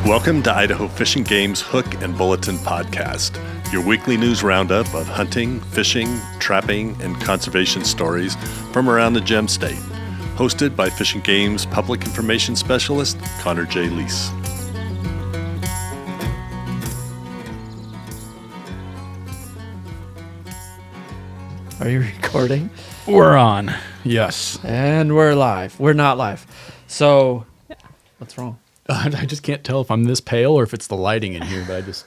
Welcome to Idaho Fish and Game's Hook and Bulletin podcast, your weekly news roundup of hunting, fishing, trapping, and conservation stories from around the Gem State. Hosted by Fish and Game's Public Information Specialist, Connor J. Lease. Are you recording? We're on. Yes. And we're live. We're not live. So, what's wrong? I just can't tell if I'm this pale or if it's the lighting in here, but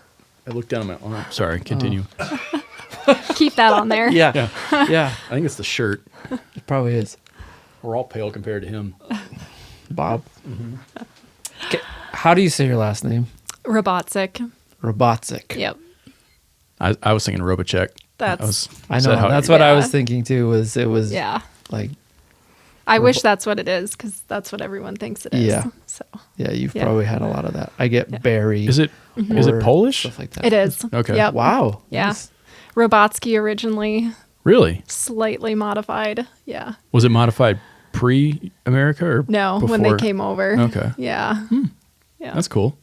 I looked down at my arm. Sorry, continue. Keep that on there. Yeah. I think it's the shirt. It probably is. We're all pale compared to him. Bob. Mm-hmm. Okay. How do you say your last name? Robatcek. Robatcek. Yep. I was thinking Robatcek. I know. That's what I was thinking too. It was like. I wish that's what it is because that's what everyone thinks it is. Yeah. So. Yeah, you've probably had a lot of that. I get Bieri. Is it Polish? Stuff like that. It is. Okay. Yep. Wow. Yeah. Nice. Robatski originally. Really? Slightly modified. Yeah. Was it modified pre-America or No, before? when they came over. Okay. Yeah. Yeah. That's cool.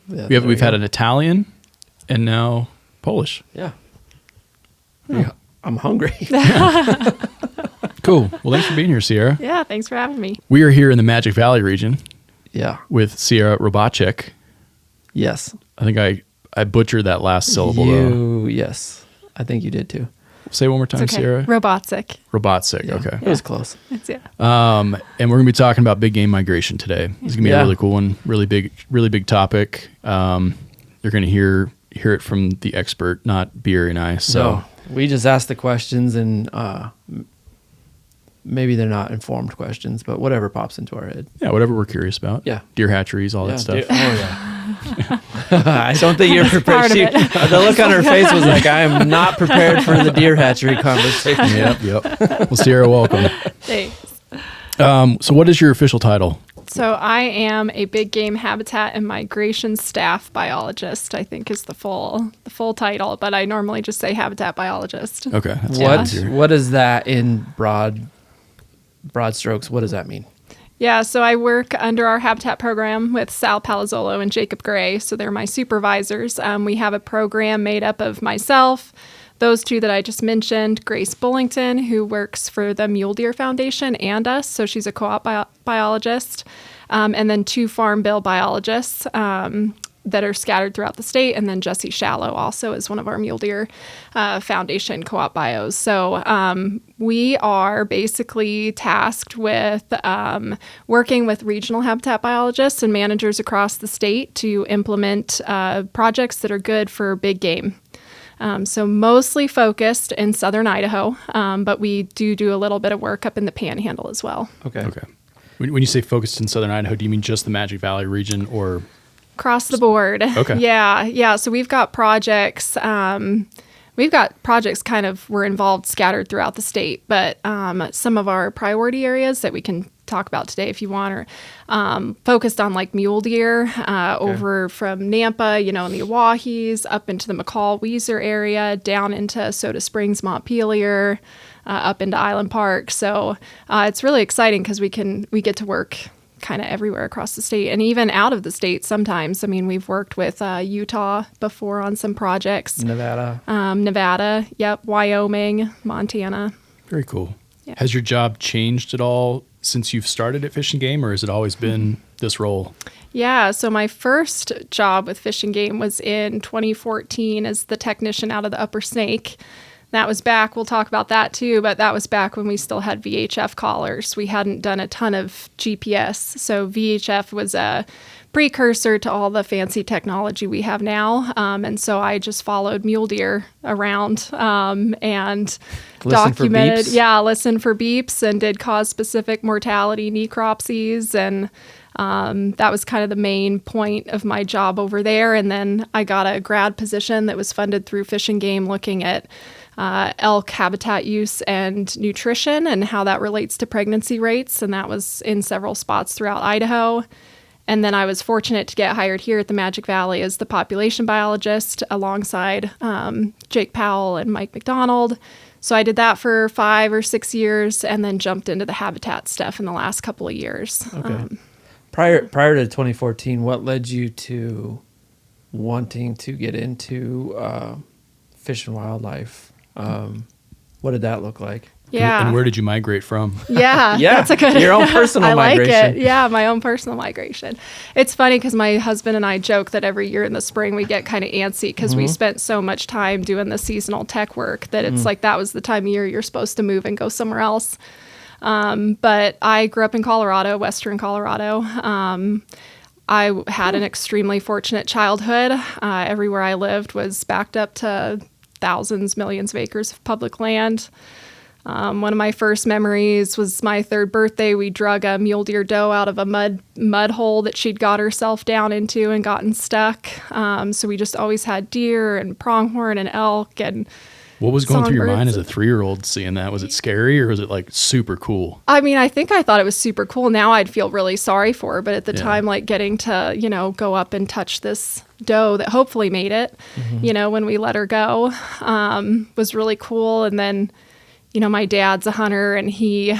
Yeah, We've had an Italian and now Polish. Yeah. Yeah. I'm hungry. Cool. Well, thanks for being here, Sierra. Yeah. Thanks for having me. We are here in the Magic Valley region. Yeah. With Sierra Robatcek. Yes. I think I butchered that last syllable though. Yes. I think you did too. Say it one more time, It's okay. Sierra. Robatcek. Robatcek. Yeah. Okay. It was close. It's And we're gonna be talking about big game migration today. It's gonna be a really cool one. Really big topic. You're gonna hear it from the expert, not Bieri and I. So No, we just asked the questions and maybe they're not informed questions, but whatever pops into our head. yeah, whatever we're curious about. Yeah. Deer hatcheries, all that stuff. I don't think you're prepared. part of it. The look on her face was like, I am not prepared for the deer hatchery conversation. Yep. Well, Sierra, welcome. Thanks. So what is your official title? So I am a big game habitat and migration staff biologist, I think is the full title, but I normally just say habitat biologist. Okay. That's What is that in broad strokes? What does that mean? Yeah, so I work under our habitat program with Sal Palazzolo and Jacob Gray, so they're my supervisors. We have a program made up of myself, those two that I just mentioned, Grace Bullington, who works for the Mule Deer Foundation, and us, so she's a co-op biologist, and then two farm bill biologists that are scattered throughout the state, and then Jesse Shallow also is one of our Mule Deer Foundation co-op bios. So we are basically tasked with working with regional habitat biologists and managers across the state to implement projects that are good for big game. So mostly focused in southern Idaho, but we do a little bit of work up in the Panhandle as well. Okay. When you say focused in southern Idaho, do you mean just the Magic Valley region or? Across the board. Okay. Yeah. So we've got projects. Kind of we're involved scattered throughout the state, but some of our priority areas that we can talk about today, if you want, are focused on like mule deer over from Nampa, in the Oahes, up into the McCall-Weiser area, down into Soda Springs, Montpelier, up into Island Park. So it's really exciting because we get to work kind of everywhere across the state and even out of the state sometimes. I mean, we've worked with Utah before on some projects. Nevada, yep, Wyoming, Montana. Very cool. Yeah. Has your job changed at all since you've started at Fish and Game, or has it always been this role? Yeah, so my first job with Fish and Game was in 2014 as the technician out of the Upper Snake. That was back, we'll talk about that too, but that was back when we still had VHF collars. We hadn't done a ton of GPS. So VHF was a precursor to all the fancy technology we have now. And so I just followed mule deer around and documented, listened for beeps and did cause-specific mortality necropsies. And that was kind of the main point of my job over there. And then I got a grad position that was funded through Fish and Game looking at elk habitat use and nutrition and how that relates to pregnancy rates. And that was in several spots throughout Idaho. And then I was fortunate to get hired here at the Magic Valley as the population biologist alongside Jake Powell and Mike McDonald. So I did that for 5 or 6 years and then jumped into the habitat stuff in the last couple of years. Okay. Prior to 2014, what led you to wanting to get into fish and wildlife? What did that look like? Yeah. And where did you migrate from? Yeah, Yeah, that's a good. your own personal I like migration. it. Yeah, my own personal migration. It's funny because my husband and I joke that every year in the spring we get kind of antsy because we spent so much time doing the seasonal tech work that it's like that was the time of year you're supposed to move and go somewhere else. But I grew up in Colorado, Western Colorado. I had an extremely fortunate childhood. Everywhere I lived was backed up to thousands, millions of acres of public land. One of my first memories was my 3rd birthday. We drug a mule deer doe out of a mud hole that she'd got herself down into and gotten stuck. So we just always had deer and pronghorn and elk and What was going through your mind songbirds. as a 3-year-old seeing that? Was it scary or was it like super cool? I mean, I think I thought it was super cool. Now I'd feel really sorry for her, but at the Yeah. time, like getting to, go up and touch this doe that hopefully made it, when we let her go, was really cool. And then, my dad's a hunter and he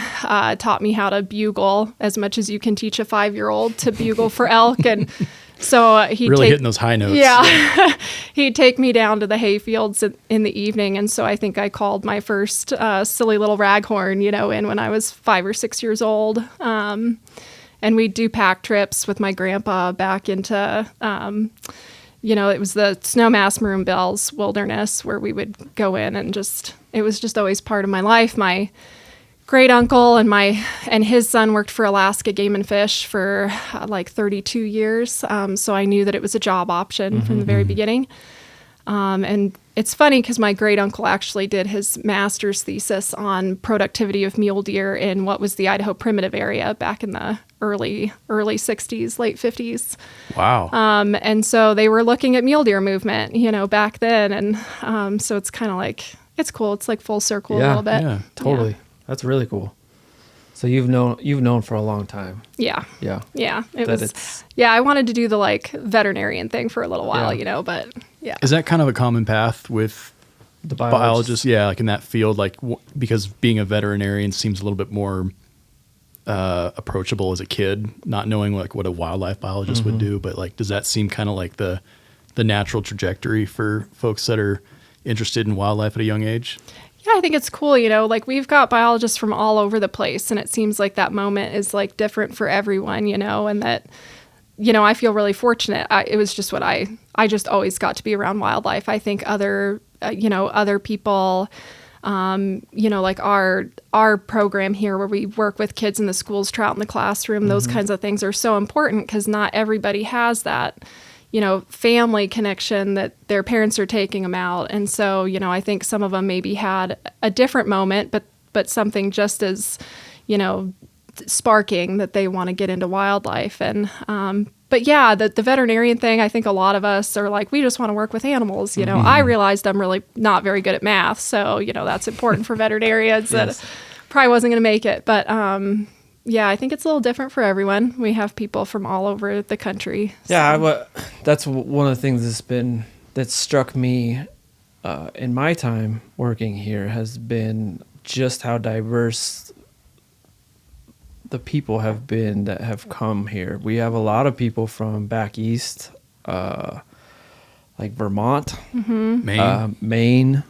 taught me how to bugle as much as you can teach a 5-year-old to bugle for elk. And so he'd Really hitting those high notes. Yeah. He'd take me down to the hay fields in the evening. And so I think I called my first silly little raghorn, in when I was 5 or 6 years old. And we'd do pack trips with my grandpa back into, it was the Snowmass Maroon Bells Wilderness where we would go in and it was just always part of my life. My great uncle and his son worked for Alaska Game and Fish for like 32 years. So I knew that it was a job option from the very beginning. And it's funny because my great uncle actually did his master's thesis on productivity of mule deer in what was the Idaho primitive area back in the early 60s, late 50s. Wow. And so they were looking at mule deer movement, back then. And so it's kind of like, it's cool. It's like full circle a little bit. Yeah, Totally. Yeah. That's really cool. So you've known for a long time. Yeah. Yeah. Yeah. It That was. it's- Yeah. I wanted to do the veterinarian thing for a little while, Yeah. but yeah. Is that kind of a common path with The biologists? Yeah, like in that field, like because being a veterinarian seems a little bit more approachable as a kid, not knowing like what a wildlife biologist would do. But like, does that seem kind of like the natural trajectory for folks that are interested in wildlife at a young age? Yeah, I think it's cool, like we've got biologists from all over the place and it seems like that moment is like different for everyone, and that, I feel really fortunate. It was just what I just always got to be around wildlife. I think other people, like our program here where we work with kids in the schools, trout in the classroom, those kinds of things are so important because not everybody has that, family connection that their parents are taking them out. And so, I think some of them maybe had a different moment, but something just as, sparking that they want to get into wildlife. And, but yeah, the veterinarian thing, I think a lot of us are like, we just want to work with animals. I realized I'm really not very good at math. So, that's important for veterinarians that probably wasn't going to make it. But, yeah, I think it's a little different for everyone. We have people from all over the country. So. Yeah, that's one of the things that struck me in my time working here has been just how diverse the people have been that have come here. We have a lot of people from back east, like Vermont, Maine. Maine.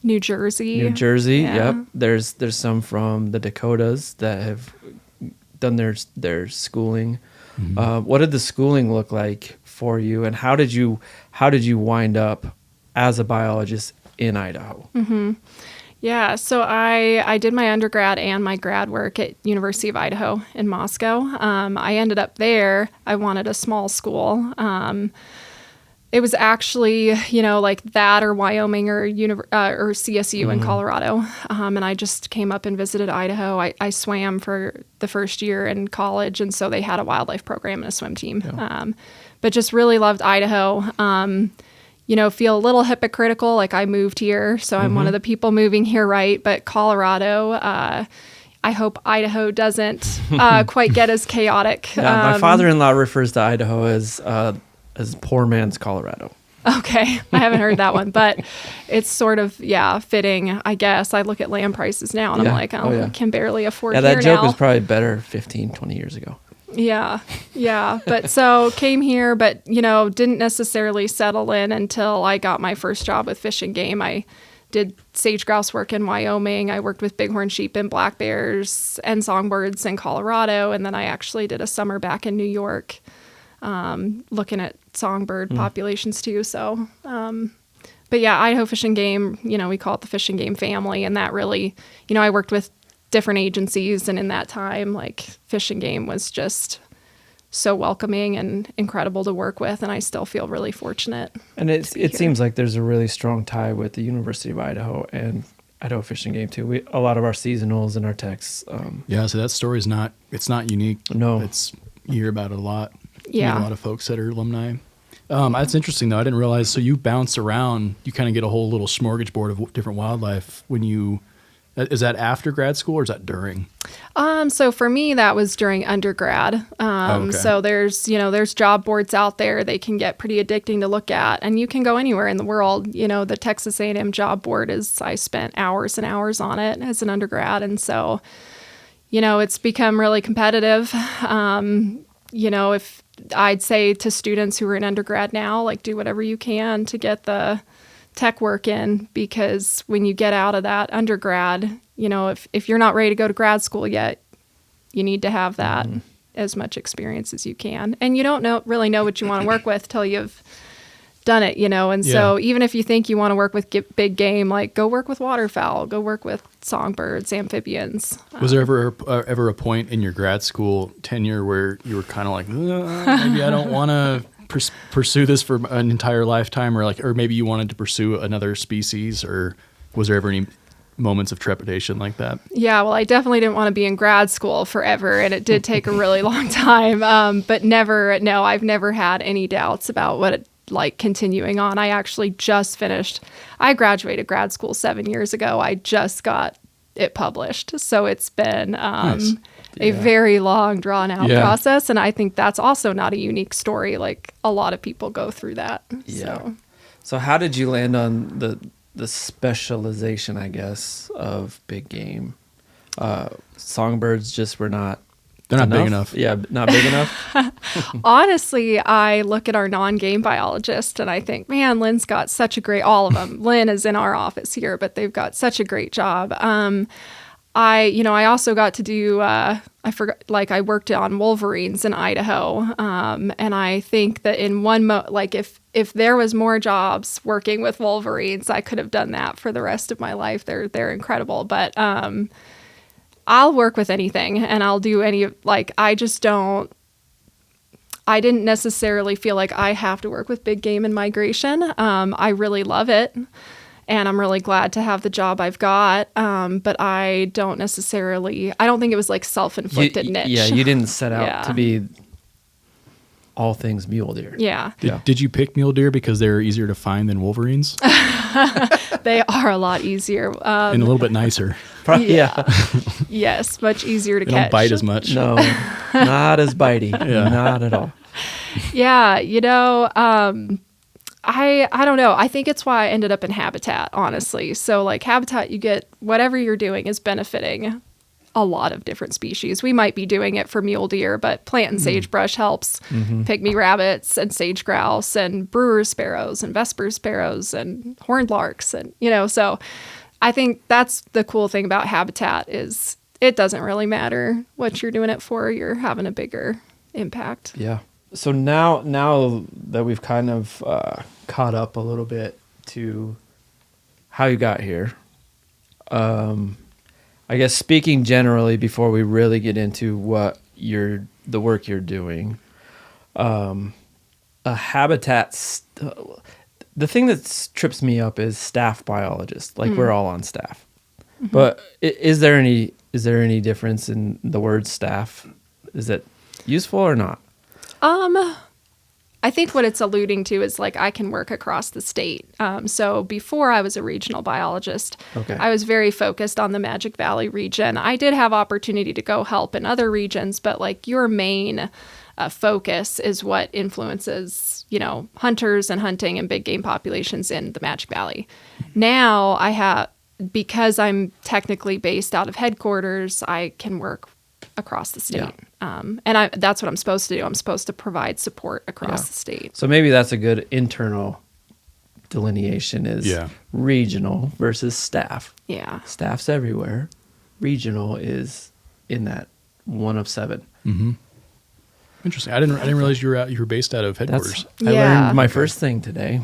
New Jersey. Yeah. Yep. There's some from the Dakotas that have done their schooling. What did the schooling look like for you, and how did you wind up as a biologist in Idaho? Yeah, so I did my undergrad and my grad work at University of Idaho in Moscow. I ended up there. I wanted a small school. It was actually, like that or Wyoming or CSU in Colorado. And I just came up and visited Idaho. I swam for the first year in college, and so they had a wildlife program and a swim team. Yeah. But just really loved Idaho. Feel a little hypocritical, like I moved here, so I'm one of the people moving here, right? But Colorado, I hope Idaho doesn't quite get as chaotic. Yeah, my father-in-law refers to Idaho as poor man's Colorado. Okay, I haven't heard that one, but it's sort of, fitting, I guess. I look at land prices now, and I'm like, I can barely afford Yeah, here that joke now. was probably better 15, 20 years ago. Yeah. But so came here, but, didn't necessarily settle in until I got my first job with Fish and Game. I did sage grouse work in Wyoming. I worked with bighorn sheep and black bears and songbirds in Colorado. And then I actually did a summer back in New York, looking at songbird populations too. So, but yeah, Idaho Fish and Game, we call it the Fish and Game family. And that really, I worked with different agencies. And in that time, like Fish and Game was just so welcoming and incredible to work with, and I still feel really fortunate. And it seems like there's a really strong tie with the University of Idaho and Idaho Fish and Game too. A lot of our seasonals and our techs. So that story is not unique. No, You hear about it a lot. Yeah, You meet a lot of folks that are alumni. That's interesting though. I didn't realize. So you bounce around. You kind of get a whole little smorgasbord of different wildlife when you. Is that after grad school or is that during? So for me, that was during undergrad. Okay. So there's job boards out there. They can get pretty addicting to look at, and you can go anywhere in the world. The Texas A&M job board I spent hours and hours on it as an undergrad. And so, it's become really competitive. If I'd say to students who are in undergrad now, like do whatever you can to get the tech work in, because when you get out of that undergrad, if you're not ready to go to grad school yet, you need to have that as much experience as you can. And you don't really know what you want to work with till you've done it, and so even if you think you want to work with big game, like go work with waterfowl, go work with songbirds, amphibians. Was there ever a point in your grad school tenure where you were kind of like, maybe I don't want to pursue this for an entire lifetime, or maybe you wanted to pursue another species, or was there ever any moments of trepidation like that? Yeah, well, I definitely didn't want to be in grad school forever, and it did take a really long time. But I've never had any doubts about what it like continuing on. I actually just finished. I graduated grad school 7 years ago. I just got it published, so it's been Nice. a very long, drawn-out process, and I think that's also not a unique story. Like, a lot of people go through that. Yeah. So how did you land on the specialization, I guess, of big game? Songbirds just were not... They're not big enough. Yeah, not big enough. Honestly, I look at our non-game biologist and I think, man, Lynn's got such a great... All of them. Lynn is in our office here, but they've got such a great job. I also got to do, I worked on wolverines in Idaho. And I think that in if there was more jobs working with wolverines, I could have done that for the rest of my life. They're incredible. But, I'll work with anything and I'll do I didn't necessarily feel like I have to work with big game and migration. I really love it. And I'm really glad to have the job I've got. But I don't think it was like self-inflicted niche. Yeah, you didn't set out to be all things mule deer. Yeah. Did you pick mule deer because they're easier to find than wolverines? They are a lot easier. And a little bit nicer. Yeah. Yes, much easier to They catch. don't bite as much. No, not as bitey. Not at all. Yeah, I don't know. I think it's why I ended up in Habitat, honestly. So like Habitat, you get whatever you're doing is benefiting a lot of different species. We might be doing it for mule deer, but plant and sagebrush helps pygmy rabbits and sage grouse and brewer's sparrows and vesper sparrows and horned larks. And, so I think that's the cool thing about Habitat is it doesn't really matter what you're doing it for. You're having a bigger impact. Yeah. So now that we've kind of caught up a little bit to how you got here, I guess speaking generally before we really get into what the work you're doing, a habitat. The thing that trips me up is staff biologist. Like we're all on staff, but is there any difference in the word staff? Is it useful or not? I think what it's alluding to is like I can work across the state. So before I was a regional biologist, I was very focused on the Magic Valley region. I did have opportunity to go help in other regions, but like your main focus is what influences, hunters and hunting and big game populations in the Magic Valley. Now because I'm technically based out of headquarters, I can work across the state. And that's what I'm supposed to do. I'm supposed to provide support across the state. So maybe that's a good internal delineation is regional versus staff. Yeah. Staff's everywhere. Regional is in that 1 of 7. Mm-hmm. Interesting. I didn't realize you were based out of headquarters. I learned my first thing today.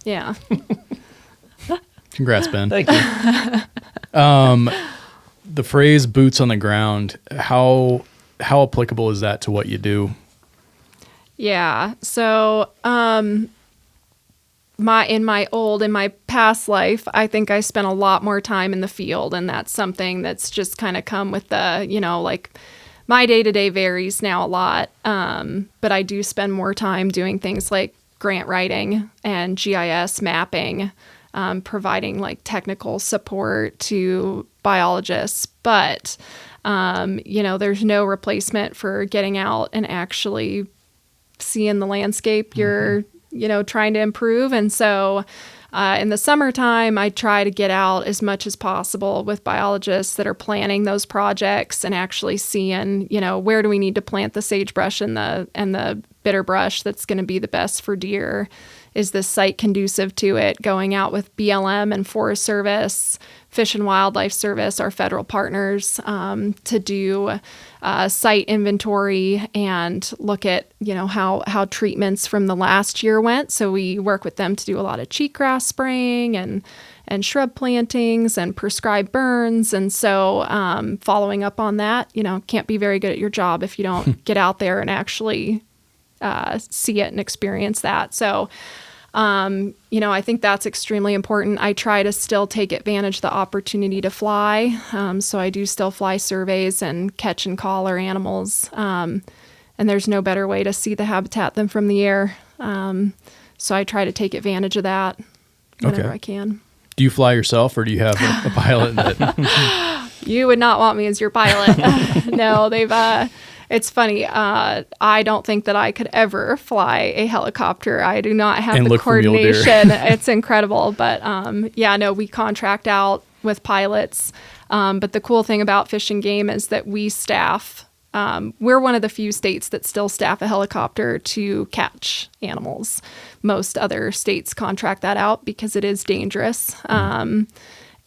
Yeah. Congrats, Ben. Thank you. The phrase "boots on the ground," how applicable is that to what you do? Yeah. So, in my past life, I think I spent a lot more time in the field, and that's something that's just kind of come with the, like my day-to-day varies now a lot. But I do spend more time doing things like grant writing and GIS mapping, providing like technical support to biologists. But, there's no replacement for getting out and actually seeing the landscape you're trying to improve. And so in the summertime, I try to get out as much as possible with biologists that are planning those projects and actually seeing, where do we need to plant the sagebrush and the bitterbrush that's going to be the best for deer? Is this site conducive to it? Going out with BLM and Forest Service, Fish and Wildlife Service, our federal partners, to do site inventory and look at, how treatments from the last year went. So we work with them to do a lot of cheatgrass spraying and shrub plantings and prescribed burns. And so following up on that, can't be very good at your job if you don't get out there and actually see it and experience that. So, I think that's extremely important. I try to still take advantage of the opportunity to fly. So I do still fly surveys and catch and collar animals. And there's no better way to see the habitat than from the air. So I try to take advantage of that whenever I can. Do you fly yourself, or do you have a pilot that... You would not want me as your pilot. No, it's funny. I don't think that I could ever fly a helicopter. I do not have the coordination. It's incredible. But we contract out with pilots. But the cool thing about Fish and Game is that we staff. We're one of the few states that still staff a helicopter to catch animals. Most other states contract that out because it is dangerous.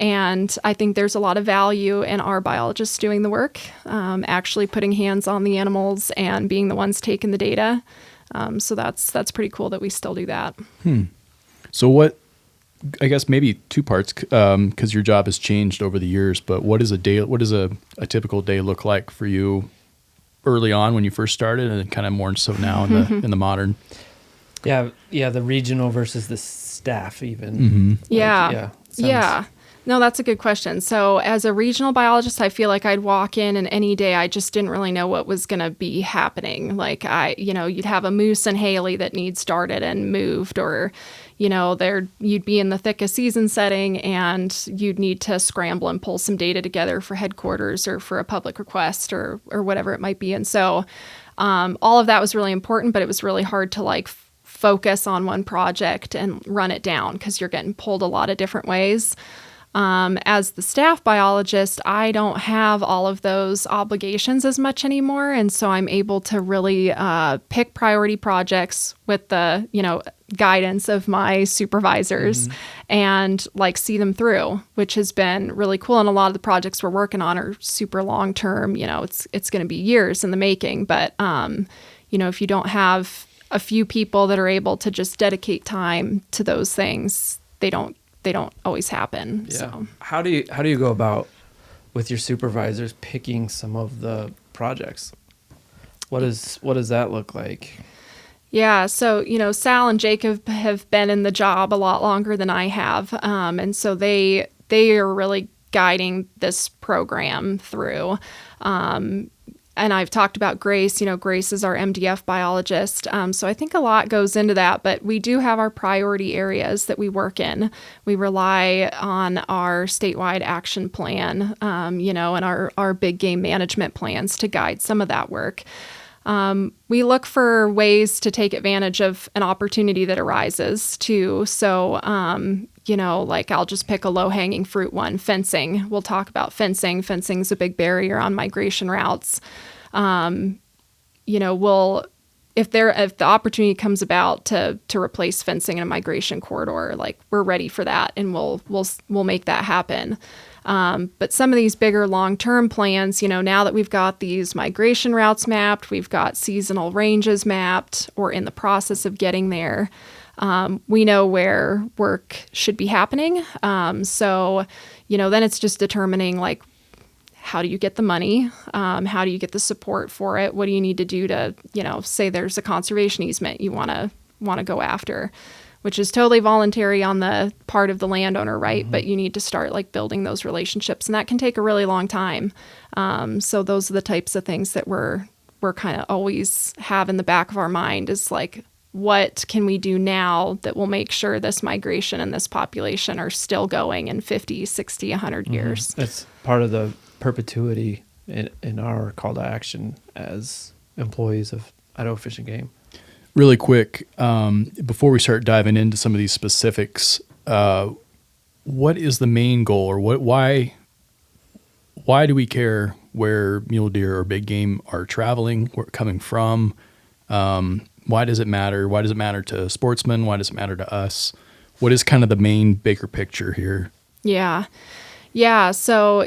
And I think there's a lot of value in our biologists doing the work, actually putting hands on the animals and being the ones taking the data. So that's pretty cool that we still do that. So I guess maybe 2 parts, because your job has changed over the years, but what does a typical day look like for you early on when you first started, and then kind of more so now in the modern? Yeah, the regional versus the staff even. Mm-hmm. No, that's a good question. So as a regional biologist, I feel like I'd walk in and any day I just didn't really know what was going to be happening. Like you'd have a moose and Haley that needs started and moved, or, you'd be in the thick of season setting and you'd need to scramble and pull some data together for headquarters or for a public request or whatever it might be. And so all of that was really important, but it was really hard to focus on one project and run it down because you're getting pulled a lot of different ways. As the staff biologist, I don't have all of those obligations as much anymore. And so I'm able to really pick priority projects with the, guidance of my supervisors and see them through, which has been really cool. And a lot of the projects we're working on are super long term. It's going to be years in the making. But, if you don't have a few people that are able to just dedicate time to those things, they don't always happen. Yeah. So How do you go about with your supervisors picking some of the projects? What does that look like? Yeah, so Sal and Jacob have been in the job a lot longer than I have, and so they are really guiding this program through. And I've talked about Grace. Grace is our MDF biologist. So I think a lot goes into that, but we do have our priority areas that we work in. We rely on our statewide action plan, and our big game management plans to guide some of that work. We look for ways to take advantage of an opportunity that arises too. So, like I'll just pick a low-hanging fruit one, fencing. We'll talk about fencing. Fencing's a big barrier on migration routes. If the opportunity comes about to replace fencing in a migration corridor, like we're ready for that, and we'll make that happen. But some of these bigger long-term plans, now that we've got these migration routes mapped, we've got seasonal ranges mapped, or in the process of getting there, we know where work should be happening. So then it's just determining, like, how do you get the money? How do you get the support for it? What do you need to do to, say there's a conservation easement you want to go after, which is totally voluntary on the part of the landowner, right? But you need to start like building those relationships, and that can take a really long time. So those are the types of things that we're kind of always have in the back of our mind, is like, what can we do now that will make sure this migration and this population are still going in 50, 60, 100 years? That's part of the perpetuity in our call to action as employees of Idaho Fish and Game. Really quick, before we start diving into some of these specifics, what is the main goal, or why do we care where mule deer or big game are traveling, where coming from? Why does it matter? Why does it matter to sportsmen? Why does it matter to us? What is kind of the main bigger picture here? Yeah, so,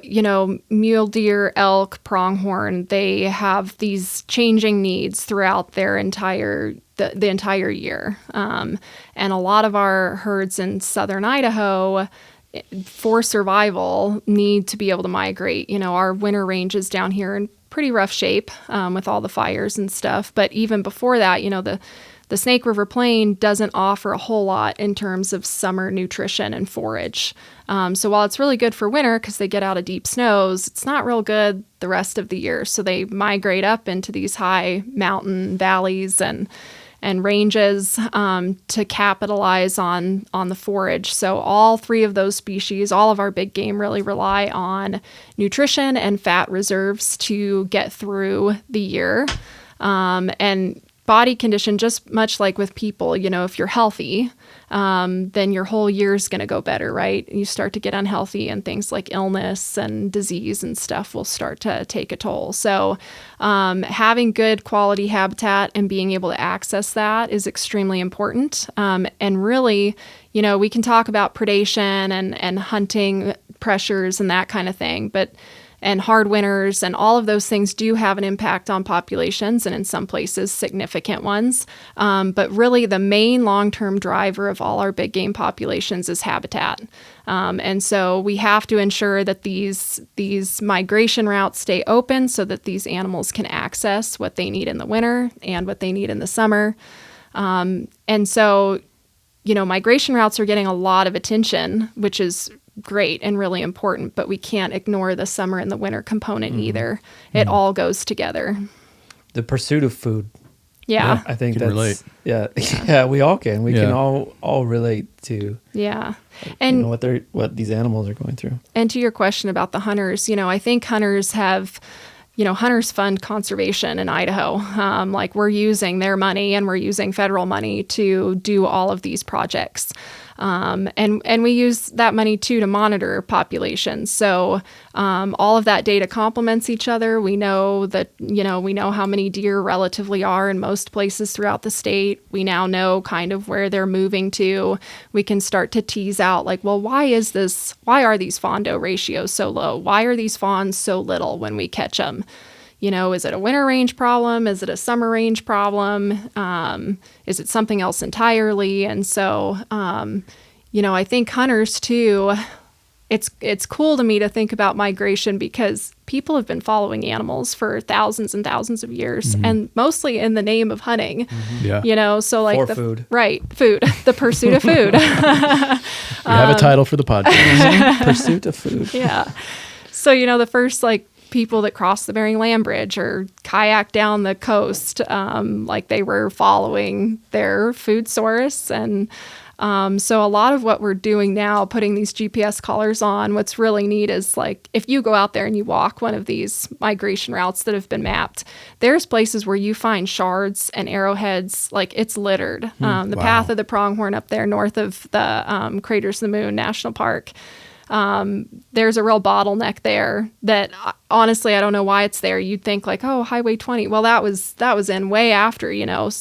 mule deer, elk, pronghorn, they have these changing needs throughout their entire year. And a lot of our herds in southern Idaho, for survival, need to be able to migrate. Our winter ranges down here in pretty rough shape with all the fires and stuff. But even before that, the Snake River Plain doesn't offer a whole lot in terms of summer nutrition and forage. So while it's really good for winter because they get out of deep snows, it's not real good the rest of the year. So they migrate up into these high mountain valleys and ranges to capitalize on the forage. So all three of those species, all of our big game, really rely on nutrition and fat reserves to get through the year. And body condition, just much like with people, if you're healthy, then your whole year is going to go better, right? You start to get unhealthy and things like illness and disease and stuff will start to take a toll. So having good quality habitat and being able to access that is extremely important. And really, we can talk about predation and hunting pressures and that kind of thing, and hard winters and all of those things do have an impact on populations, and in some places significant ones. But really the main long-term driver of all our big game populations is habitat. And so we have to ensure that these migration routes stay open so that these animals can access what they need in the winter and what they need in the summer. And so, migration routes are getting a lot of attention, which is great and really important, but we can't ignore the summer and the winter component either. It all goes together. The pursuit of food. Yeah. I think Can that's relate. Yeah, we all can. We can all relate to and what these animals are going through. And to your question about the hunters, I think hunters have hunters fund conservation in Idaho. Like we're using their money and we're using federal money to do all of these projects. And we use that money too to monitor populations. So all of that data complements each other. We know that, we know how many deer relatively are in most places throughout the state. We now know kind of where they're moving to. We can start to tease out like, well, why are these fawn-doe ratios so low? Why are these fawns so little when we catch them? Is it a winter range problem? Is it a summer range problem? Is it something else entirely? And so, I think hunters too, it's cool to me to think about migration because people have been following animals for thousands and thousands of years and mostly in the name of hunting, so like food. Right. Food, the pursuit of food. We have a title for the podcast. Pursuit of food. Yeah. So, the first people that crossed the Bering Land Bridge or kayak down the coast, like they were following their food source. And So a lot of what we're doing now, putting these GPS collars on, what's really neat is like if you go out there and you walk one of these migration routes that have been mapped, there's places where you find shards and arrowheads, like it's littered. The path of the pronghorn up there north of the Craters of the Moon National Park, there's a real bottleneck there that honestly, I don't know why it's there. You'd think like, oh, Highway 20. Well, that was in way after,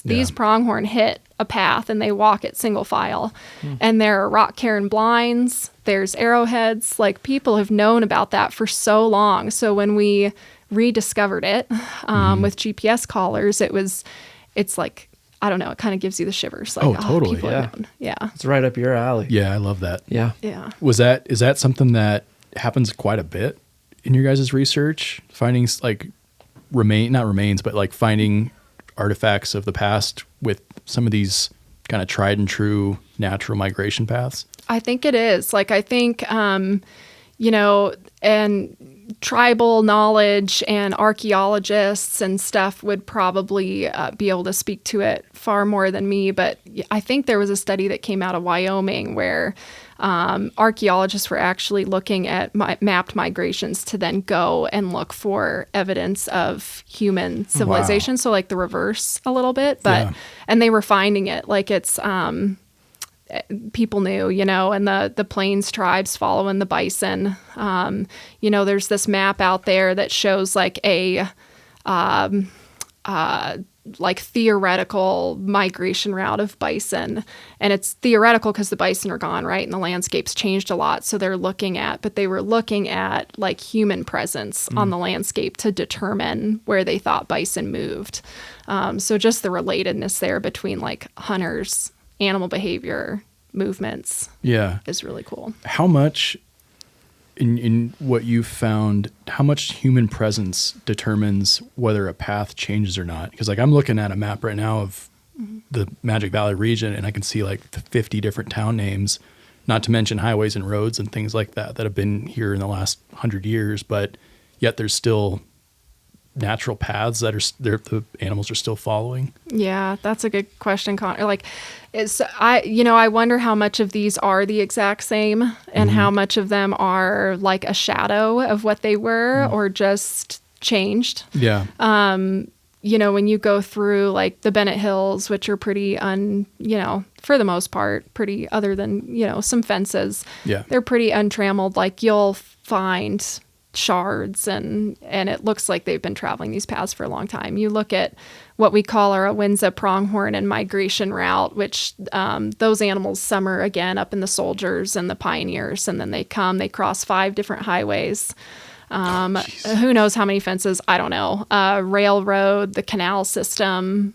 these pronghorn hit a path and they walk it single file. And there are rock cairn blinds, there's arrowheads. Like people have known about that for so long. So when we rediscovered it with GPS collars, it's like, I don't know, it kind of gives you the shivers. Like, totally. People have known. Yeah. It's right up your alley. Yeah, I love that. Yeah. Yeah. Is that something that happens quite a bit in your guys' research? Finding like not remains, but like finding artifacts of the past with some of these kind of tried and true natural migration paths? I think it is. Like, I think, and tribal knowledge and archaeologists and stuff would probably be able to speak to it far more than me. But I think there was a study that came out of Wyoming where archaeologists were actually looking at mapped migrations to then go and look for evidence of human civilization. Wow. So like the reverse a little bit, and they were finding it like it's, people knew, and the Plains tribes following the bison. There's this map out there that shows like a like theoretical migration route of bison. And it's theoretical because the bison are gone, right? And the landscape's changed a lot. So they were looking at like human presence on the landscape to determine where they thought bison moved. So just the relatedness there between like hunters, animal behavior, movements is really cool. How much in what you've found, how much human presence determines whether a path changes or not? Because like I'm looking at a map right now of the Magic Valley region and I can see like 50 different town names, not to mention highways and roads and things like that have been here in the last 100 years, but yet there's still natural paths that the animals are still following? Yeah, that's a good question, Connor. Like, I wonder how much of these are the exact same and how much of them are like a shadow of what they were or just changed. Yeah. When you go through like the Bennett Hills, which are pretty for the most part, pretty other than, some fences. Yeah. They're pretty untrammeled. Like you'll find shards and it looks like they've been traveling these paths for a long time. You look at what we call our Awinza pronghorn and migration route, which those animals summer again up in the Soldiers and the Pioneers, and then they cross 5 different highways. Who knows how many fences? I don't know. Railroad, the canal system,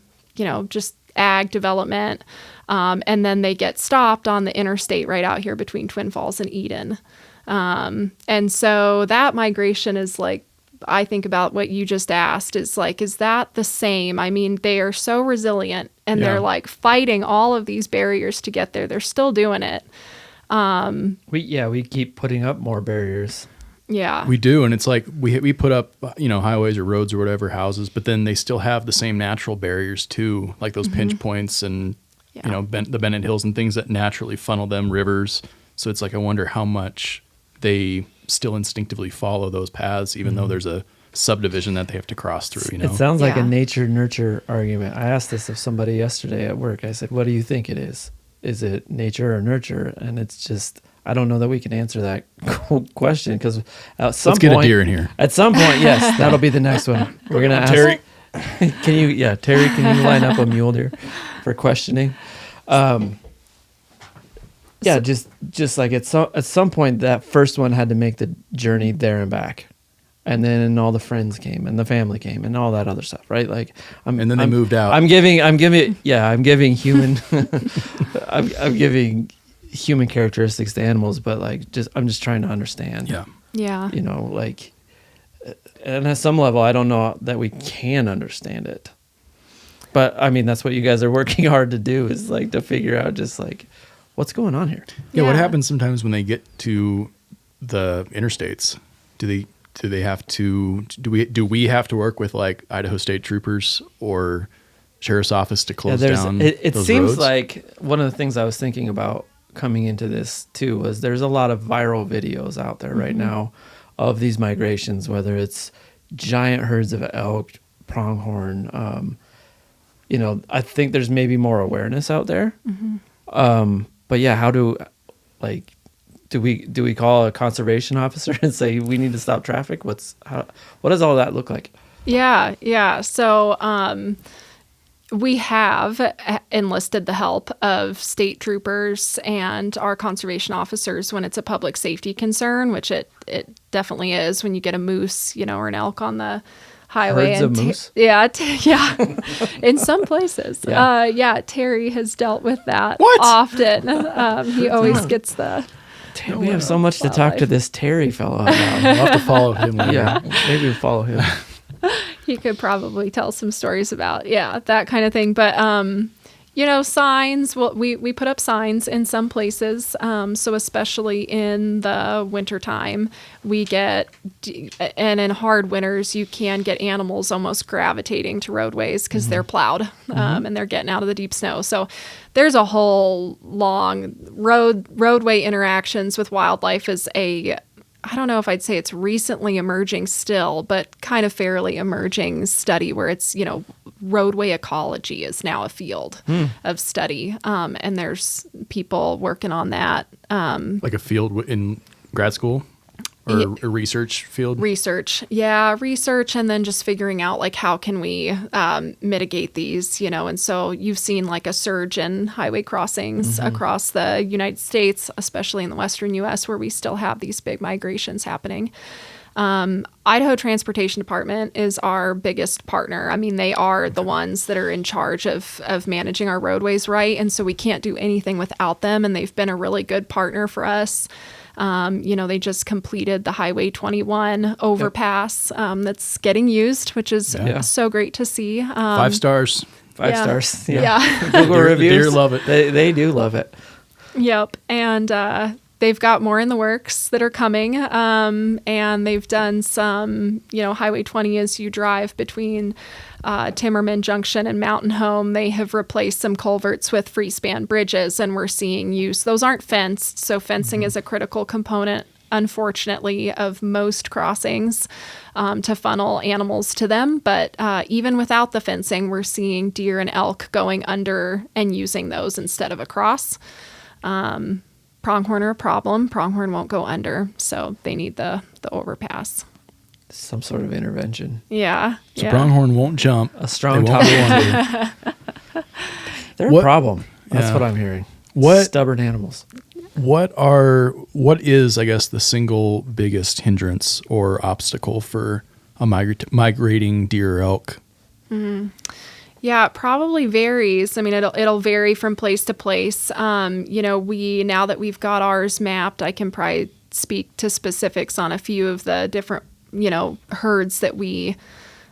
just ag development. And then they get stopped on the interstate right out here between Twin Falls and Eden. And so that migration is like, I think about what you just asked is like, is that the same? I mean, they are so resilient and they're like fighting all of these barriers to get there. They're still doing it. We keep putting up more barriers. Yeah, we do. And it's like, we put up, highways or roads or whatever, houses, but then they still have the same natural barriers too, like those pinch points and, the Bennett Hills and things that naturally funnel them, rivers. So it's like, I wonder how much they still instinctively follow those paths, even though there's a subdivision that they have to cross through. It sounds like a nature-nurture argument. I asked this of somebody yesterday at work. I said, what do you think it is? Is it nature or nurture? And it's just, I don't know that we can answer that question because at some point... Let's get a deer in here. At some point, yes, that'll be the next one. We're going to ask... Terry. Terry, can you line up a mule deer for questioning? Just like at some point, that first one had to make the journey there and back, and then all the friends came and the family came and all that other stuff, right? Like, and then they moved out. I'm giving human, I'm giving human characteristics to animals, but like, I'm just trying to understand. Yeah. Like, and at some level, I don't know that we can understand it, but I mean, that's what you guys are working hard to do is like to figure out just like. What's going on here? Yeah, what happens sometimes when they get to the interstates? Do we have to work with like Idaho State Troopers or sheriff's office to close there's down it those seems roads? like one of the things I was thinking about coming into this too was there's a lot of viral videos out there right now of these migrations, whether it's giant herds of elk, pronghorn. I think there's maybe more awareness out there. But yeah, how do we call a conservation officer and say we need to stop traffic? What does all that look like? Yeah. So we have enlisted the help of state troopers and our conservation officers when it's a public safety concern, which it definitely is when you get a moose, or an elk on the highway. Herds of moose? Yeah. In some places. Yeah. Terry has dealt with that What? often. He always gets the... Damn, we have so much to talk to this Terry fellow about. We'll have to follow him later. Yeah, maybe we'll follow him. He could probably tell some stories about, that kind of thing. But, signs, well, we put up signs in some places. So especially in the wintertime, we get, and in hard winters, you can get animals almost gravitating to roadways because they're plowed and they're getting out of the deep snow. So there's a whole long roadway interactions with wildlife is I don't know if I'd say it's recently emerging still, but kind of fairly emerging study where it's, roadway ecology is now a field of study. And there's people working on that. Like a field in grad school or a research field? Research. And then just figuring out like how can we mitigate these, and so you've seen like a surge in highway crossings across the United States, especially in the western U.S. where we still have these big migrations happening. Idaho Transportation Department is our biggest partner. I mean, they are the ones that are in charge of managing our roadways right, and so we can't do anything without them, and they've been a really good partner for us. They just completed the Highway 21 overpass that's getting used, which is so great to see. 5 stars. 5 stars. Yeah. Google The reviews. deer love it. They do love it. Yep. And they've got more in the works that are coming. And they've done some, Highway 20 as you drive between Timmerman Junction and Mountain Home. They have replaced some culverts with free-span bridges, and we're seeing use. Those aren't fenced, so fencing is a critical component, unfortunately, of most crossings to funnel animals to them. But even without the fencing, we're seeing deer and elk going under and using those instead of across. Pronghorn are a problem. Pronghorn won't go under, so they need the overpass. Some sort of intervention. Yeah. So pronghorn won't jump. A strong They won't top. go under. They're What- a problem. That's Yeah. what I'm hearing. What- Stubborn animals. What is, I guess, the single biggest hindrance or obstacle for a migrating deer or elk? Yeah, it probably varies. I mean, it'll vary from place to place. Now that we've got ours mapped, I can probably speak to specifics on a few of the different, herds that we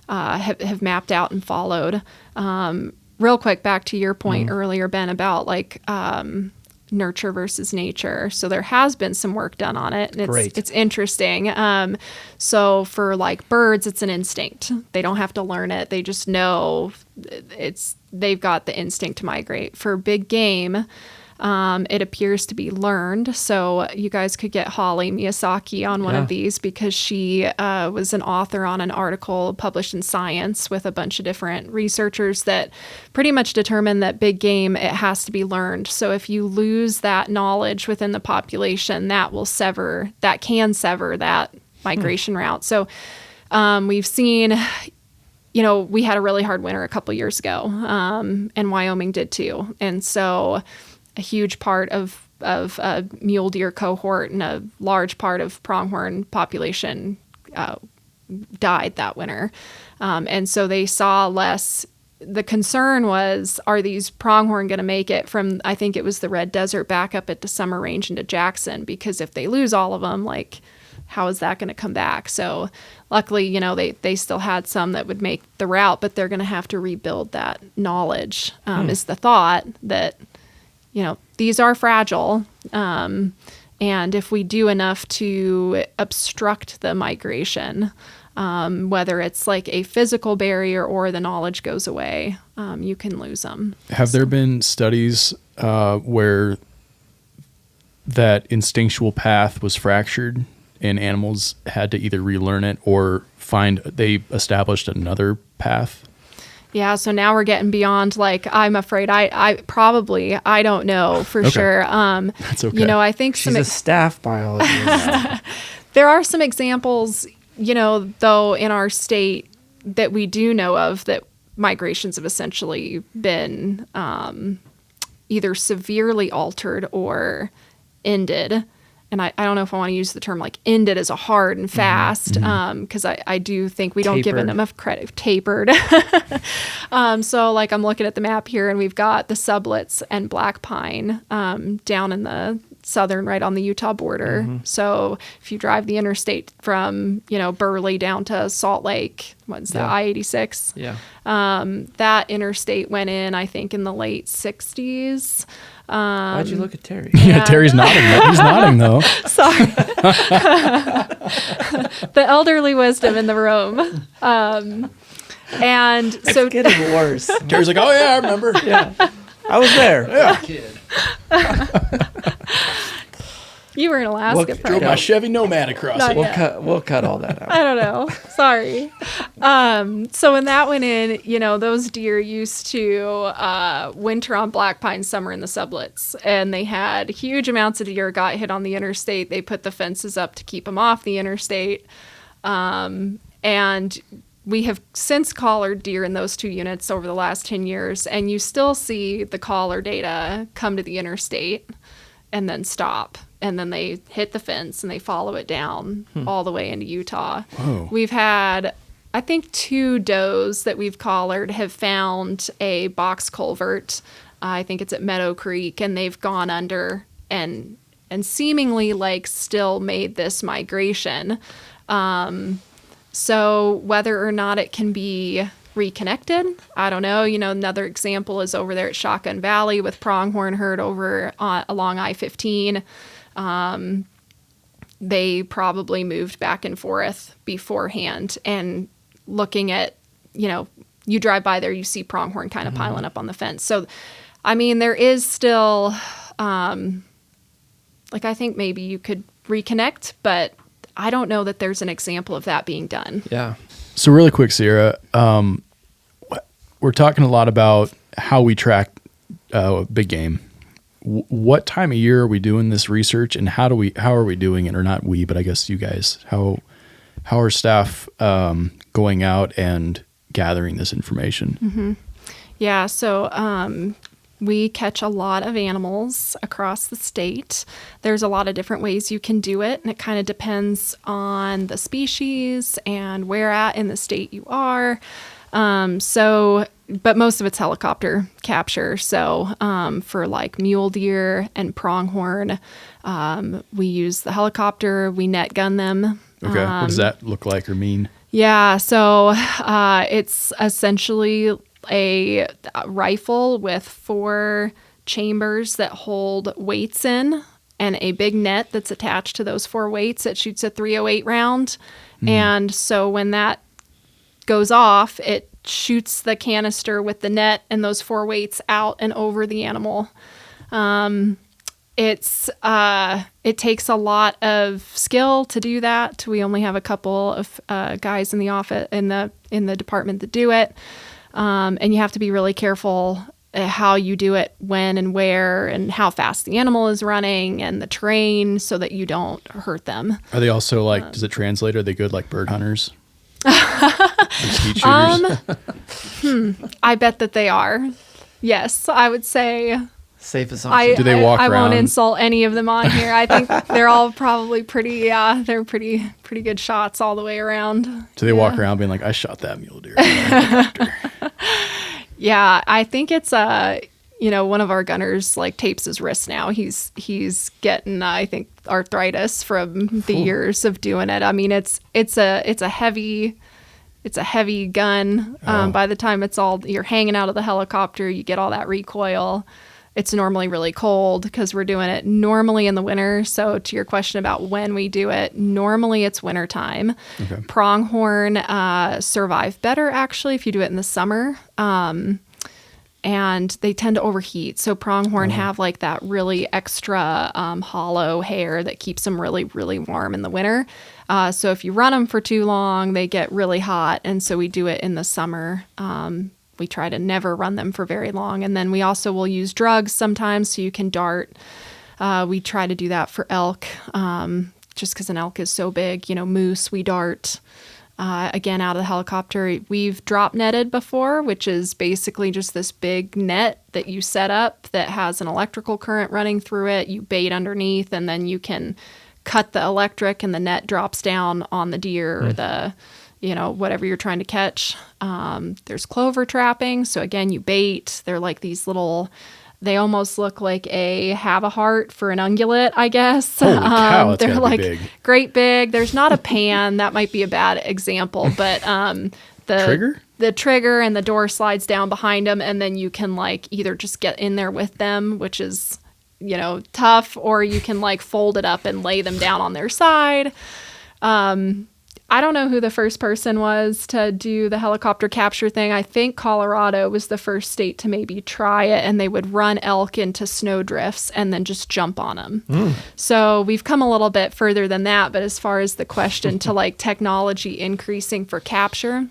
have mapped out and followed. Real quick, back to your point earlier, Ben, about nurture versus nature. So there has been some work done on it, and it's interesting. So for like birds, it's an instinct. They don't have to learn it. They just know they've got the instinct to migrate. For big game, it appears to be learned. So you guys could get Holly Miyazaki on one of these because she was an author on an article published in Science with a bunch of different researchers that pretty much determined that big game, it has to be learned. So if you lose that knowledge within the population, that can sever that migration route. So we've seen, we had a really hard winter a couple years ago, and Wyoming did too. And so a huge part of a mule deer cohort and a large part of pronghorn population died that winter. And so they saw less. The concern was, are these pronghorn going to make it from, I think it was the Red Desert, back up at the Summer Range into Jackson? Because if they lose all of them, how is that going to come back? So luckily, they still had some that would make the route, but they're going to have to rebuild that knowledge, is the thought that, these are fragile. And if we do enough to obstruct the migration, whether it's like a physical barrier or the knowledge goes away, you can lose them. Have there been studies where that instinctual path was fractured and animals had to either relearn it or they established another path? Yeah, so now we're getting beyond, like, I'm afraid I don't know for sure. That's okay. I think She's a staff biologist. there are some examples, though, in our state that we do know of that migrations have essentially been either severely altered or ended. And I don't know if I want to use the term like ended as a hard and fast, because I do think we don't give enough credit. Tapered. So like I'm looking at the map here, and we've got the sublets and black pine down in the southern, right on the Utah border. So if you drive the interstate from, Burley down to Salt Lake, what's that, I-86? Yeah. That interstate went in, I think, in the late 60s. Why'd you look at Terry? Yeah, Terry's nodding. He's nodding, though. Sorry. The elderly wisdom in the room. And so It's getting worse. Terry's like, oh, yeah, I remember. Yeah. I was there. Yeah. you were in Alaska. Drove my Chevy Nomad across Not it. yet. We'll cut all that out. I don't know. Sorry. So when that went in, those deer used to winter on black pine, summer in the sublets, and they had huge amounts of deer got hit on the interstate. They put the fences up to keep them off the interstate. And we have since collared deer in those two units over the last 10 years, and you still see the collar data come to the interstate and then stop. And then they hit the fence and they follow it down all the way into Utah. Whoa. We've had, I think, 2 does that we've collared have found a box culvert. I think it's at Meadow Creek, and they've gone under and seemingly like still made this migration. So whether or not it can be reconnected, I don't know. Another example is over there at Shotgun Valley with pronghorn herd over along I-15. They probably moved back and forth beforehand, and looking at, you drive by there, you see pronghorn kind of piling up on the fence. So, I mean, there is still, I think maybe you could reconnect, but I don't know that there's an example of that being done. Yeah. So really quick, Sierra, we're talking a lot about how we track big game. What time of year are we doing this research, and how are we doing it? Or not we, but I guess you guys. How are staff going out and gathering this information? Mm-hmm. Yeah, so we catch a lot of animals across the state. There's a lot of different ways you can do it, and it kind of depends on the species and where at in the state you are. But most of it's helicopter capture. So for like mule deer and pronghorn, we use the helicopter. We net gun them. Okay. What does that look like or mean? Yeah. So it's essentially a rifle with 4 chambers that hold weights in, and a big net that's attached to those 4 weights that shoots a .308 round. And so when that goes off, it shoots the canister with the net and those 4 weights out and over the animal. It takes a lot of skill to do that. We only have a couple of guys in the office in the department that do it, and you have to be really careful how you do it, when and where, and how fast the animal is running, and the terrain, so that you don't hurt them. Are they also like? Does it translate? Are they good like bird hunters? Skeet shooters? I bet that they are. Yes, I would say. Safe assumption. Do they walk I around? won't insult any of them on here. I think they're all probably pretty. They're pretty good shots all the way around. Do they walk around being like, "I shot that mule deer"? Yeah, I think it's one of our gunners like tapes his wrist now. He's getting I think arthritis from the years of doing it. I mean, it's a heavy gun. By the time you're hanging out of the helicopter, you get all that recoil. It's normally really cold because we're doing it normally in the winter. So to your question about when we do it, normally it's wintertime. Okay. Pronghorn survive better, actually, if you do it in the summer. And they tend to overheat. So pronghorn have like that really extra hollow hair that keeps them really, really warm in the winter. So if you run them for too long, they get really hot. And so we do it in the summer. We try to never run them for very long. And then we also will use drugs sometimes so you can dart. We try to do that for elk, just because an elk is so big. Moose, we dart. Again, out of the helicopter. We've drop netted before, which is basically just this big net that you set up that has an electrical current running through it. You bait underneath, and then you can cut the electric, and the net drops down on the deer or the whatever you're trying to catch. There's clover trapping. So again, you bait. They're like these little, they almost look like have a heart for an ungulate, I guess. Holy cow, that's they're gotta like be big. great big. There's not a pan. That might be a bad example, but the trigger and the door slides down behind them, and then you can like either just get in there with them, which is tough, or you can like fold it up and lay them down on their side. I don't know who the first person was to do the helicopter capture thing. I think Colorado was the first state to maybe try it, and they would run elk into snow drifts and then just jump on them. So we've come a little bit further than that, but as far as the question to like technology increasing for capture,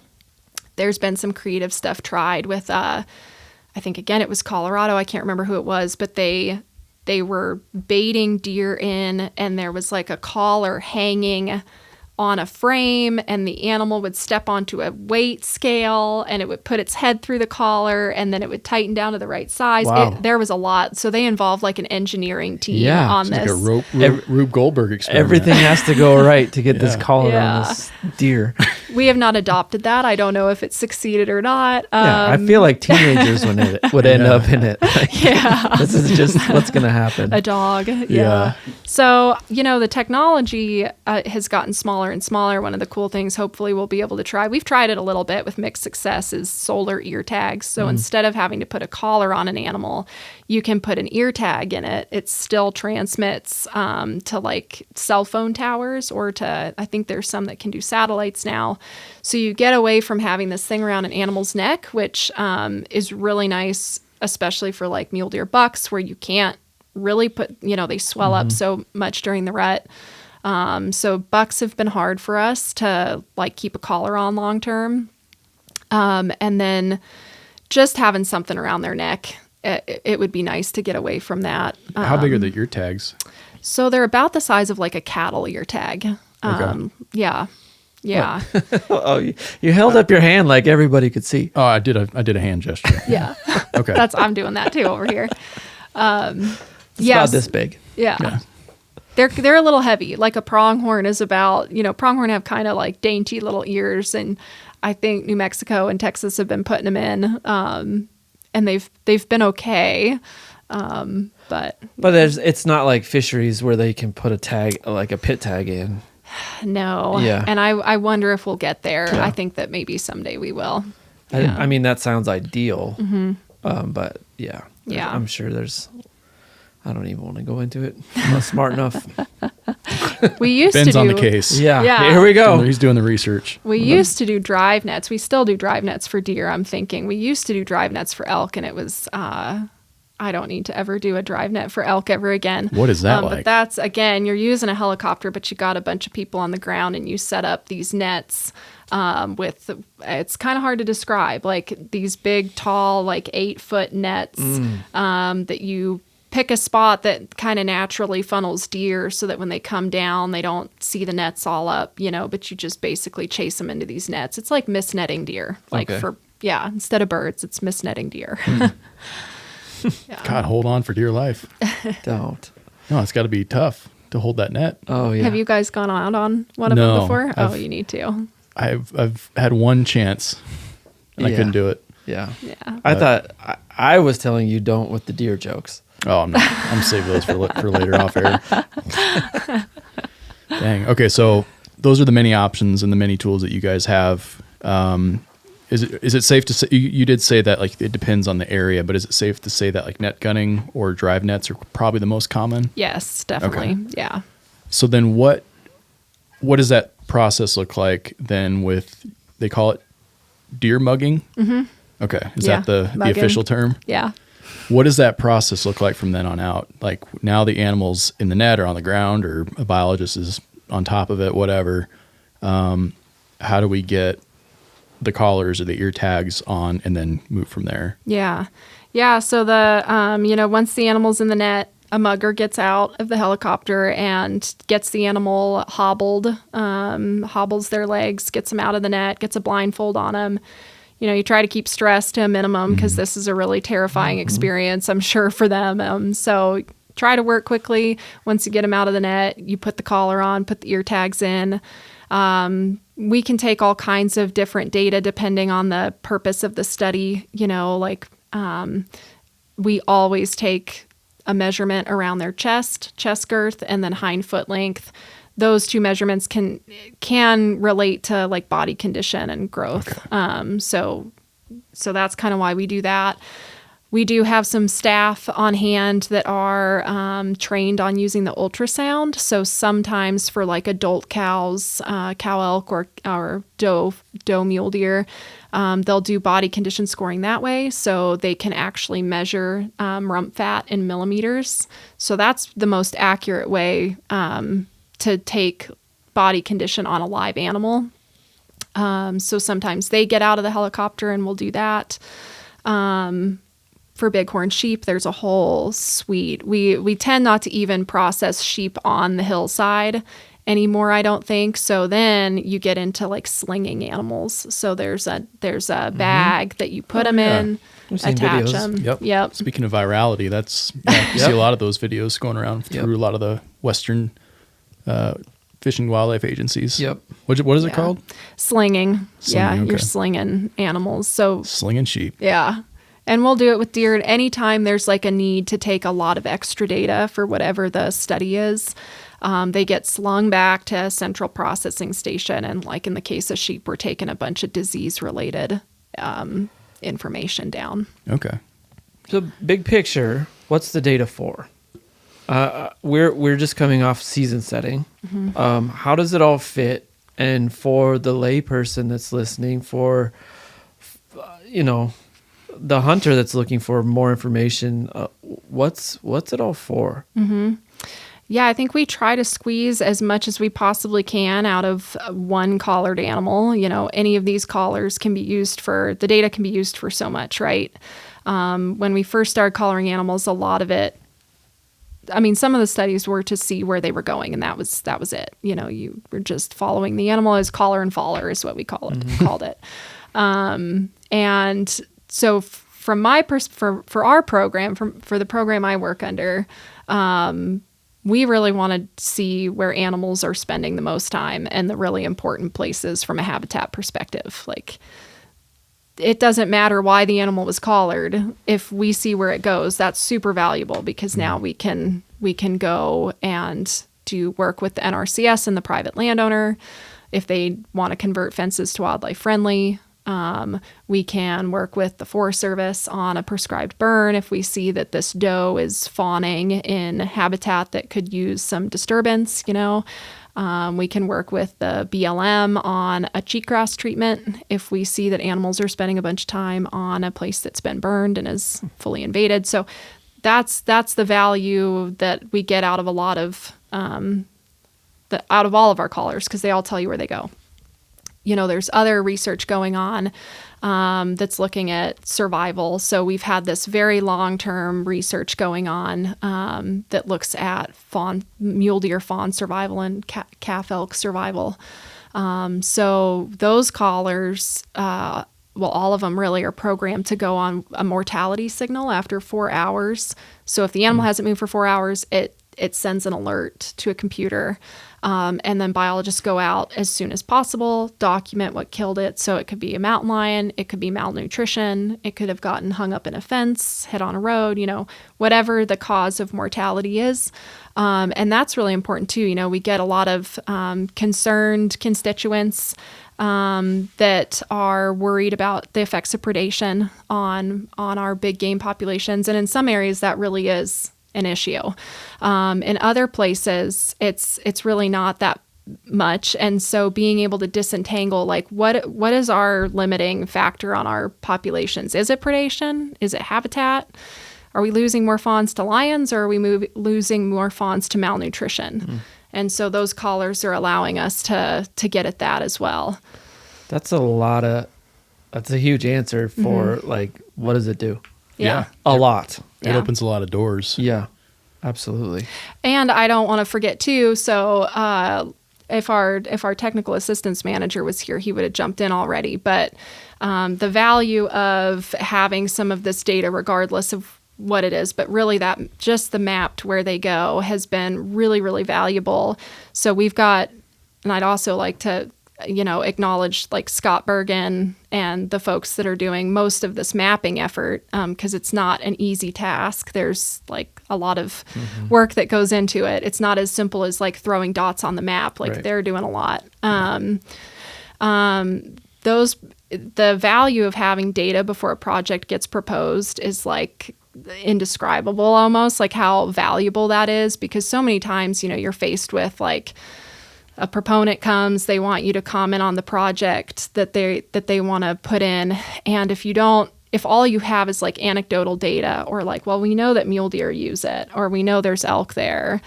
there's been some creative stuff tried with, I think again, it was Colorado. I can't remember who it was, but they were baiting deer in, and there was like a collar hanging on a frame, and the animal would step onto a weight scale, and it would put its head through the collar, and then it would tighten down to the right size. Wow. There was a lot. So they involved like an engineering team on It's this. like a Rube Goldberg experiment. Everything has to go right to get this collar on this deer. We have not adopted that. I don't know if it succeeded or not. I feel like teenagers would end up in it. Like, this is just what's going to happen. A dog. Yeah. So, the technology has gotten smaller and smaller. One of the cool things, hopefully, we'll be able to try. We've tried it a little bit with mixed success, is solar ear tags. So instead of having to put a collar on an animal, you can put an ear tag in it. It still transmits to like cell phone towers, or to, I think there's some that can do satellites now. So you get away from having this thing around an animal's neck, which is really nice, especially for like mule deer bucks, where you can't really put, they swell up so much during the rut. So bucks have been hard for us to like keep a collar on long term. And then just having something around their neck, it would be nice to get away from that. How big are the ear tags? So they're about the size of like a cattle ear tag. Okay. Yeah. Oh, you held up your hand like everybody could see. Oh, I did a hand gesture. Yeah. Okay. I'm doing that too over here. It's about this big. Yeah. They're a little heavy. Like a pronghorn is about, pronghorn have kind of like dainty little ears, and I think New Mexico and Texas have been putting them in, and they've been okay. But it's not like fisheries where they can put a tag, like a pit tag in. No. Yeah. And I wonder if we'll get there. Yeah. I think that maybe someday we will. I mean, that sounds ideal. Mm-hmm. But yeah. Yeah. I'm sure I don't even want to go into it. I'm not smart enough. We used Ben's to do, on the case. Yeah. Yeah. Here we go. He's doing the research. We used to do drive nets. We still do drive nets for deer, I'm thinking. We used to do drive nets for elk, and it was, I don't need to ever do a drive net for elk ever again. What is that like? But that's, again, you're using a helicopter, but you got a bunch of people on the ground, and you set up these nets it's kind of hard to describe, like these big, tall, like 8-foot nets that you pick a spot that kind of naturally funnels deer so that when they come down, they don't see the nets all up, but you just basically chase them into these nets. It's like misnetting deer. Like instead of birds, it's misnetting deer. Yeah. God, hold on for dear life. Don't. No, it's got to be tough to hold that net. Oh, yeah. Have you guys gone out on one of them before? You need to. I've had one chance, and I couldn't do it. Yeah. Yeah. I thought I was telling you don't with the deer jokes. Oh, I'm not. I'm saving those for later off air. Dang. Okay, so those are the many options and the many tools that you guys have. Is it safe to say, you did say that like it depends on the area, but is it safe to say that like net gunning or drive nets are probably the most common? Yes, definitely. Okay. Yeah. So then what does that process look like then with, they call it deer mugging? Mm-hmm. Okay. Is that the official term? Yeah. What does that process look like from then on out? Like now the animal's in the net or on the ground or a biologist is on top of it, whatever. How do we get the collars or the ear tags on and then move from there? Yeah. Yeah. So once the animal's in the net, a mugger gets out of the helicopter and gets the animal hobbled, hobbles their legs, gets them out of the net, gets a blindfold on them. You try to keep stress to a minimum because this is a really terrifying experience, I'm sure, for them. So try to work quickly. Once you get them out of the net, you put the collar on, put the ear tags in. We can take all kinds of different data depending on the purpose of the study. We always take a measurement around their chest girth, and then hind foot length. Those two measurements can relate to like body condition and growth. Okay. So that's kind of why we do that. We do have some staff on hand that are trained on using the ultrasound. So sometimes for like adult cows, cow elk or doe mule deer, they'll do body condition scoring that way. So they can actually measure rump fat in millimeters. So that's the most accurate way to take body condition on a live animal. So sometimes they get out of the helicopter and we'll do that. For bighorn sheep, there's a whole suite. We tend not to even process sheep on the hillside anymore, I don't think. So then you get into like slinging animals. So there's a bag that you put them in, attach them. Yep. Speaking of virality, you see a lot of those videos going around through a lot of the Western Fish and Wildlife agencies. Yep. What is it called? Slinging. Yeah, okay. You're slinging animals. So slinging sheep. Yeah. And we'll do it with deer. Anytime there's like a need to take a lot of extra data for whatever the study is, they get slung back to a central processing station. And like in the case of sheep, we're taking a bunch of disease-related information down. Okay. So big picture, what's the data for? We're just coming off season setting. Mm-hmm. How does it all fit? And for the layperson that's listening, for the hunter that's looking for more information, what's it all for? Mm-hmm. Yeah, I think we try to squeeze as much as we possibly can out of one collared animal. Any of these collars the data can be used for so much, right? When we first started collaring animals, a lot of it, some of the studies were to see where they were going, and that was it. You were just following the animal as collar and faller is what we called it. And so from my for our program, for the program I work under, we really want to see where animals are spending the most time and the really important places from a habitat perspective. Like, it doesn't matter why the animal was collared. If we see where it goes, that's super valuable, because now we can go and do work with the NRCS and the private landowner if they want to convert fences to wildlife friendly. We can work with the Forest Service on a prescribed burn if we see that this doe is fawning in habitat that could use some disturbance. We can work with the BLM on a cheatgrass treatment if we see that animals are spending a bunch of time on a place that's been burned and is fully invaded. So that's the value that we get out of a lot of out of all of our collars, because they all tell you where they go. There's other research going on that's looking at survival. So we've had this very long-term research going on that looks at mule deer fawn survival and calf elk survival. So those collars, all of them really are programmed to go on a mortality signal after 4 hours. So if the animal hasn't moved for 4 hours, it sends an alert to a computer. And then biologists go out as soon as possible, document what killed it. So it could be a mountain lion, it could be malnutrition, it could have gotten hung up in a fence, hit on a road, whatever the cause of mortality is. And that's really important too. We get a lot of concerned constituents that are worried about the effects of predation on our big game populations. And in some areas that really is an issue. In other places, it's really not that much. And so being able to disentangle, like, what is our limiting factor on our populations? Is it predation? Is it habitat? Are we losing more fawns to lions, or are we losing more fawns to malnutrition? And so those collars are allowing us to get at that as well. That's a huge answer for like, what does it do? Yeah. A lot. It opens a lot of doors. Yeah, absolutely. And I don't want to forget too, so if our technical assistance manager was here, he would have jumped in already. But the value of having some of this data, regardless of what it is, but really that just the map to where they go has been really, really valuable. So we've got, and I'd also like to, acknowledge like Scott Bergen and the folks that are doing most of this mapping effort, because it's not an easy task. There's like a lot of work that goes into it. It's not as simple as like throwing dots on the map. Like they're doing a lot. The value of having data before a project gets proposed is like indescribable, almost, like how valuable that is, because so many times, you're faced with like a proponent comes, they want you to comment on the project that they want to put in. And if all you have is like anecdotal data, or like, well, we know that mule deer use it, or we know there's elk there,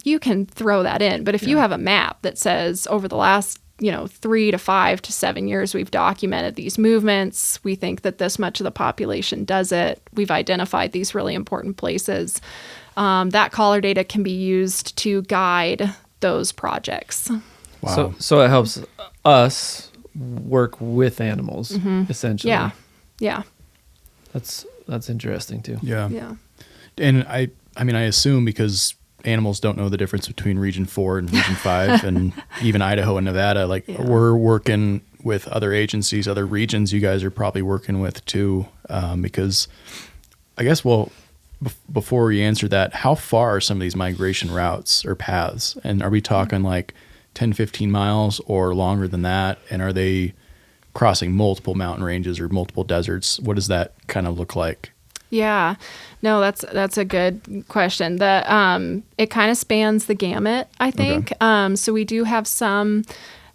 you can throw that in. But if you have a map that says over the last 3 to 5 to 7 years, we've documented these movements, we think that this much of the population does it, we've identified these really important places, that collar data can be used to guide those projects. Wow. So it helps us work with animals, essentially. Yeah. That's interesting too. Yeah. And I assume because animals don't know the difference between Region 4 and Region 5 and even Idaho and Nevada, we're working with other agencies, other regions you guys are probably working with too, because I guess, before you answer that, how far are some of these migration routes or paths? And are we talking like 10, 15 miles or longer than that? And are they crossing multiple mountain ranges or multiple deserts? What does that kind of look like? Yeah, no, that's a good question. It kind of spans the gamut, I think. Okay. So we do have some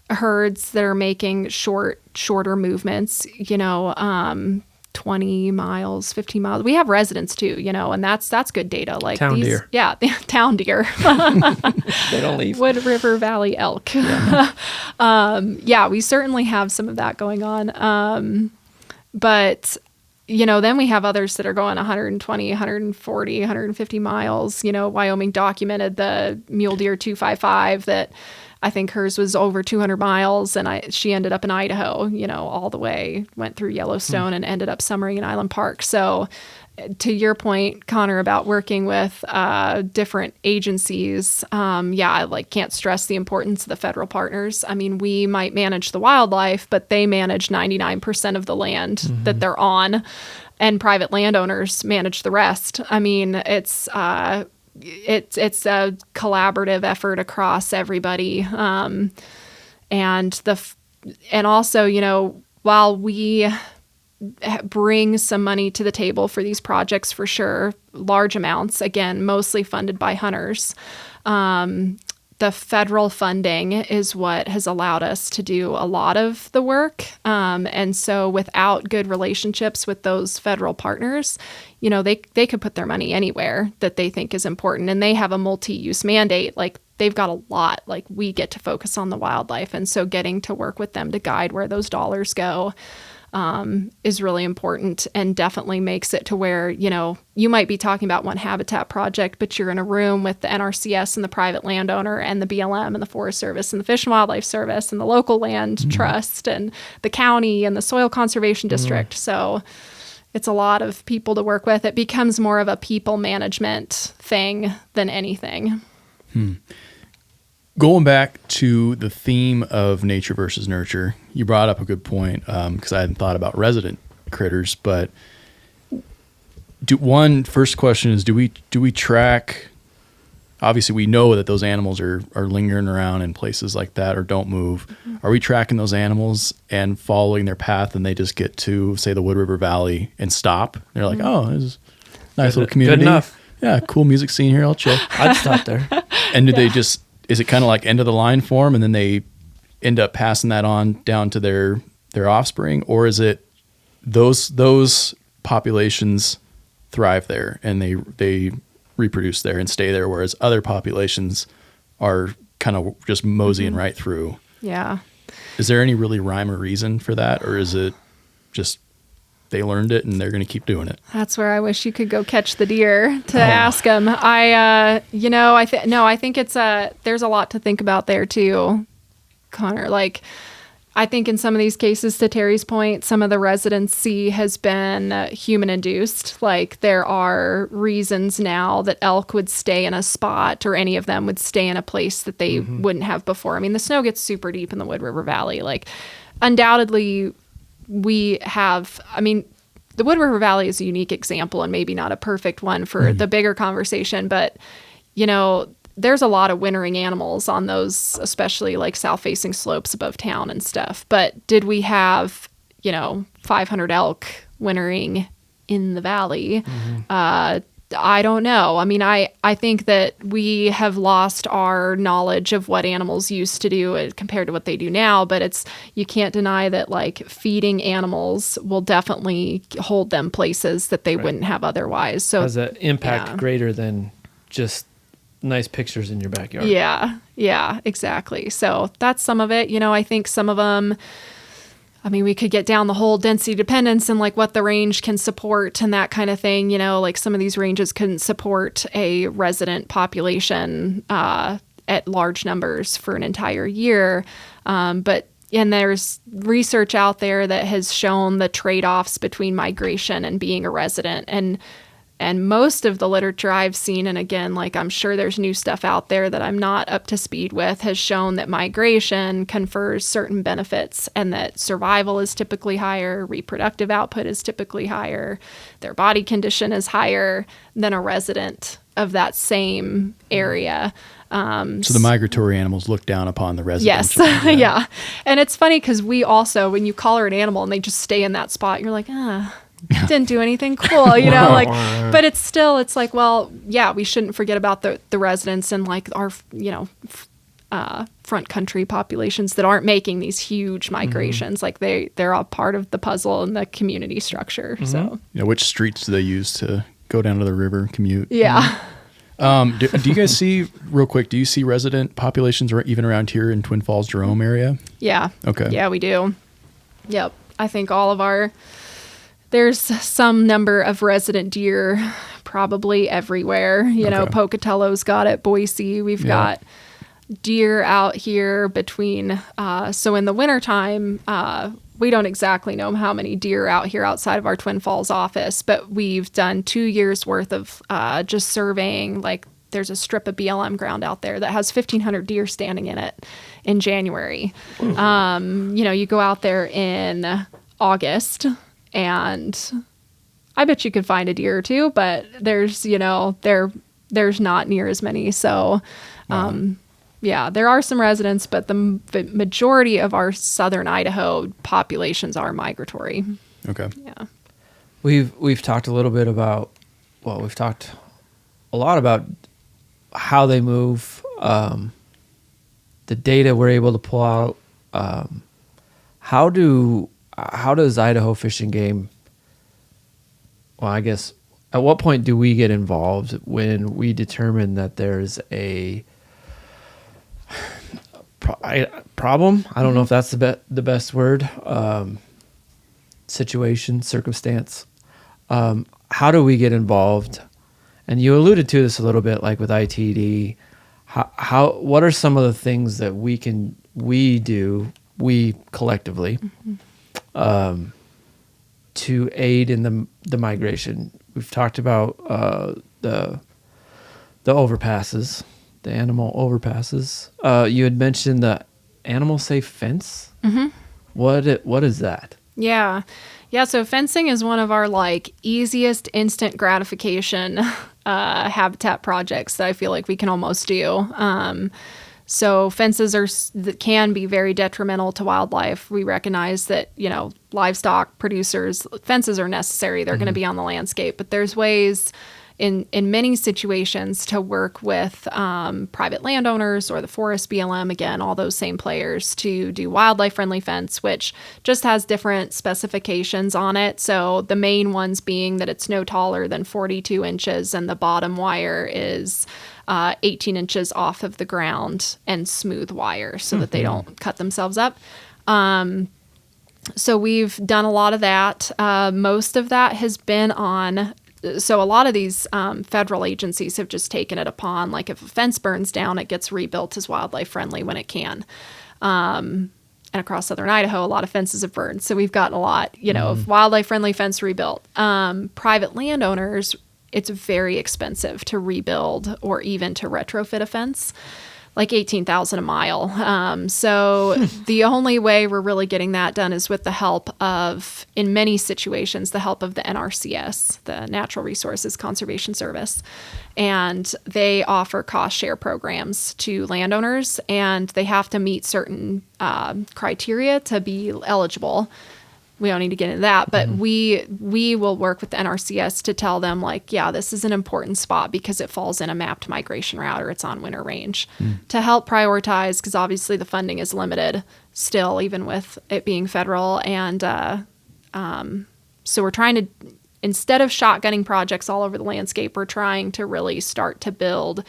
herds that are making shorter movements, 20 miles, 15 miles. We have residents too, and that's good data. Like town deer. Yeah, town deer. They don't leave. Wood River Valley elk. Yeah. We certainly have some of that going on. But then we have others that are going 120, 140, 150 miles. Wyoming documented the mule deer 255 that I think hers was over 200 miles, and she ended up in Idaho, all the way, went through Yellowstone and ended up summering in Island Park. So to your point, Connor, about working with different agencies, I can't stress the importance of the federal partners. I mean, we might manage the wildlife, but they manage 99% of the land that they're on, and private landowners manage the rest. I mean, it's a collaborative effort across everybody, and also, while we bring some money to the table for these projects, for sure, large amounts, again, mostly funded by hunters. The federal funding is what has allowed us to do a lot of the work. And so without good relationships with those federal partners, they could put their money anywhere that they think is important. And they have a multi-use mandate. Like, they've got a lot. Like, we get to focus on the wildlife. And so getting to work with them to guide where those dollars go is really important, and definitely makes it to where, you might be talking about one habitat project, but you're in a room with the NRCS and the private landowner and the BLM and the Forest Service and the Fish and Wildlife Service and the local land trust and the county and the Soil Conservation District. So it's a lot of people to work with. It becomes more of a people management thing than anything. Going back to the theme of nature versus nurture, you brought up a good point, because I hadn't thought about resident critters. But first question is, do we track? obviously we know that those animals are lingering around in places like that or don't move. Are we tracking those animals and following their path, and they just get to, say, the Wood River Valley and stop? They're like, oh, this is a nice little community. Good enough. Yeah, cool music scene here. I'll chill. I'd stop there. And do they just, is it kind of like end of the line for them, and then they end up passing that on down to their offspring? Or is it those populations thrive there and they reproduce there and stay there, whereas other populations are kind of just moseying right through? Yeah. Is there any really rhyme or reason for that, or is it just they learned it and they're going to keep doing it? That's where I wish you could go catch the deer to ask them. I think it's there's a lot to think about there too, Connor. Like, I think in some of these cases, to Terry's point, some of the residency has been human induced. Like, there are reasons now that elk would stay in a spot, or any of them would stay in a place that they wouldn't have before. I mean, the snow gets super deep in the Wood River Valley. Like, undoubtedly, we have, I mean, the Wood River Valley is a unique example and maybe not a perfect one for the bigger conversation, but, you know, there's a lot of wintering animals on those, especially like south-facing slopes above town and stuff. But did we have, 500 elk wintering in the valley? I don't know. I mean, I think that we have lost our knowledge of what animals used to do compared to what they do now, but you can't deny that, like, feeding animals will definitely hold them places that they wouldn't have otherwise. So has an impact greater than just nice pictures in your backyard. Yeah, exactly. So that's some of it. I think some of them, I mean, we could get down the whole density dependence and like what the range can support and that kind of thing. Like some of these ranges couldn't support a resident population at large numbers for an entire year. And there's research out there that has shown the trade-offs between migration and being a resident. And most of the literature I've seen, and again, like, I'm sure there's new stuff out there that I'm not up to speed with, has shown that migration confers certain benefits and that survival is typically higher, reproductive output is typically higher, their body condition is higher than a resident of that same area. So the migratory animals look down upon the residential. Yes, yeah. And it's funny because we also, when you collar an animal and they just stay in that spot, you're like, didn't do anything cool, but it's like, well, yeah, we shouldn't forget about the residents and like our, front country populations that aren't making these huge migrations. Like they're all part of the puzzle and the community structure. So, which streets do they use to go down to the river and commute? Yeah. Do you guys see, real quick, do you see resident populations even around here in Twin Falls, Jerome area? Yeah. Okay. Yeah, we do. Yep. I think there's some number of resident deer probably everywhere. Pocatello's got it. Boise, we've got deer out here between, so in the wintertime, we don't exactly know how many deer out here outside of our Twin Falls office, but we've done 2 years worth of just surveying. Like, there's a strip of BLM ground out there that has 1,500 deer standing in it in January. You go out there in August, and I bet you could find a deer or two, but there's not near as many. So, there are some residents, but the majority of our southern Idaho populations are migratory. Okay. Yeah. We've talked a little bit about, we've talked a lot about how they move, the data we're able to pull out. How does Idaho Fish and Game, I guess, at what point do we get involved when we determine that there's a problem? I don't know if that's the best word. Situation, circumstance. How do we get involved? And you alluded to this a little bit, like with ITD. What are some of the things that we collectively, to aid in the migration? We've talked about the overpasses, the animal overpasses. You had mentioned the animal safe fence. Mm-hmm. What is that? Yeah. So fencing is one of our easiest instant gratification habitat projects that I feel like we can almost do. So fences can be very detrimental to wildlife. We recognize that, livestock producers, fences are necessary. They're going to be on the landscape, but there's ways in many situations to work with private landowners or the forest BLM, again, all those same players, to do wildlife-friendly fence, which just has different specifications on it. So the main ones being that it's no taller than 42 inches and the bottom wire is 18 inches off of the ground and smooth wire so that they don't cut themselves up. So we've done a lot of that. Most of that has been on... So a lot of these federal agencies have just taken it upon, like if a fence burns down, it gets rebuilt as wildlife friendly when it can. And across southern Idaho, a lot of fences have burned. So we've gotten a lot, of wildlife friendly fence rebuilt. Private landowners, it's very expensive to rebuild or even to retrofit a fence, like $18,000 a mile. So the only way we're really getting that done is with the help of, in many situations, the help of the NRCS, the Natural Resources Conservation Service. And they offer cost share programs to landowners, and they have to meet certain criteria to be eligible. We don't need to get into that, but we will work with the NRCS to tell them, like, yeah, this is an important spot because it falls in a mapped migration route or it's on winter range, to help prioritize, because obviously the funding is limited still, even with it being federal. And so we're trying to, instead of shotgunning projects all over the landscape, we're trying to really start to build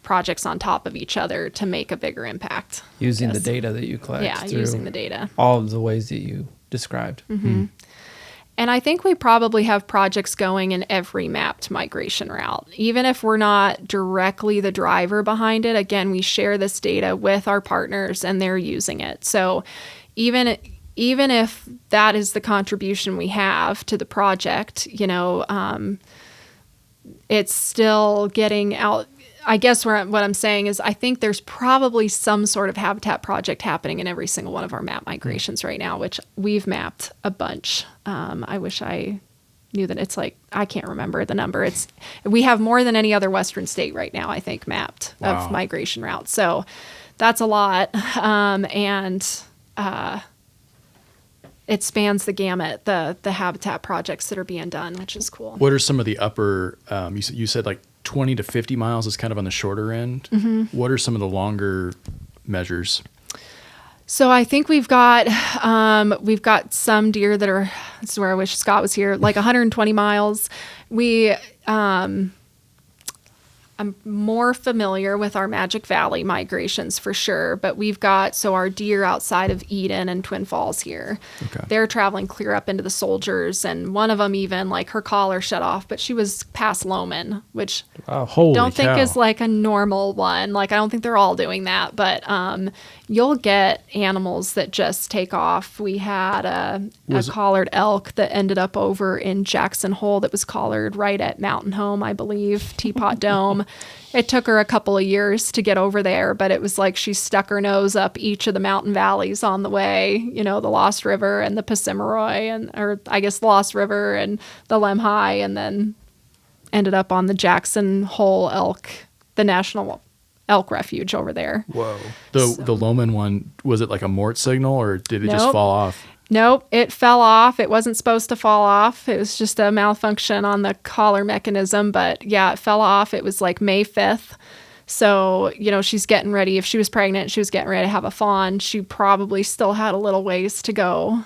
projects on top of each other to make a bigger impact. Using the data that you collect. Yeah, using the data. All of the ways that you described. And I think we probably have projects going in every mapped migration route. Even if we're not directly the driver behind it, again, we share this data with our partners and they're using it. So even if that is the contribution we have to the project, it's still getting out. I guess what I'm saying is I think there's probably some sort of habitat project happening in every single one of our map migrations right now, which we've mapped a bunch. I wish I knew that. It's like, I can't remember the number. We have more than any other Western state right now, I think, mapped of migration routes. So that's a lot. It spans the gamut, the habitat projects that are being done, which is cool. What are some of the upper, you said like 20 to 50 miles is kind of on the shorter end. What are some of the longer measures? So I think we've got some deer that are, this is where I wish Scott was here, like 120 miles. I'm more familiar with our Magic Valley migrations for sure, but we've got, so our deer outside of Eden and Twin Falls here, they're traveling clear up into the Soldiers, and one of them even, like, her collar shut off, but she was past Loman, which don't think is like a normal one. Like, I don't think they're all doing that, but you'll get animals that just take off. We had a collared elk that ended up over in Jackson Hole that was collared right at Mountain Home, I believe, Teapot Dome. It took her a couple of years to get over there, but it was like she stuck her nose up each of the mountain valleys on the way, the Lost River and the Passamaroy, or I guess the Lost River and the Lemhi, and then ended up on the Jackson Hole elk, the National Elk Refuge over there. Whoa. The Loman one, was it like a mort signal, or did it just fall off? Nope, it fell off. It wasn't supposed to fall off. It was just a malfunction on the collar mechanism, but yeah, it fell off. It was like May 5th. So, she's getting ready. If she was pregnant, she was getting ready to have a fawn. She probably still had a little ways to go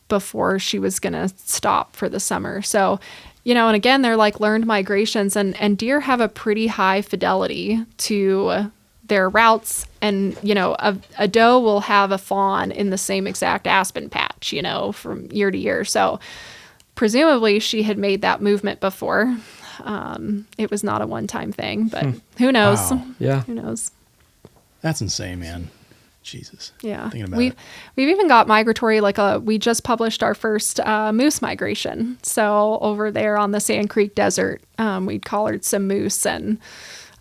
before she was going to stop for the summer. So, and again, they're like learned migrations, and deer have a pretty high fidelity to their routes, and a doe will have a fawn in the same exact aspen patch from year to year. So presumably she had made that movement before. It was not a one-time thing, but who knows? Wow. Yeah, who knows? That's insane, man. Jesus. Yeah, thinking about we've even got migratory, we just published our first moose migration. So over there on the Sand Creek Desert, we'd collared some moose, and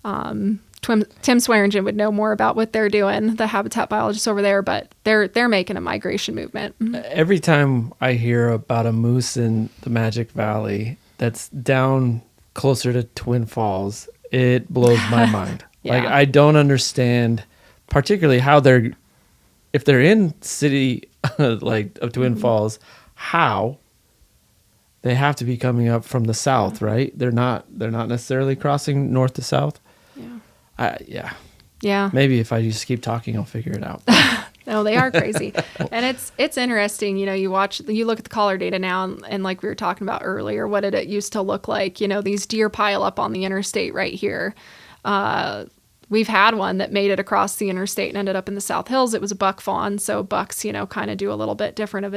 Tim Swearingen would know more about what they're doing, the habitat biologist over there, but they're making a migration movement. Every time I hear about a moose in the Magic Valley that's down closer to Twin Falls, it blows my mind. Yeah. Like, I don't understand particularly how if they're in city like of Twin Falls, how they have to be coming up from the south, right? They're not necessarily crossing north to south. Yeah. Yeah. Maybe if I just keep talking, I'll figure it out. No, they are crazy. And it's interesting, you look at the collar data now and like we were talking about earlier, what did it used to look like? These deer pile up on the interstate right here. We've had one that made it across the interstate and ended up in the South Hills. It was a buck fawn. So bucks, kind of do a little bit different of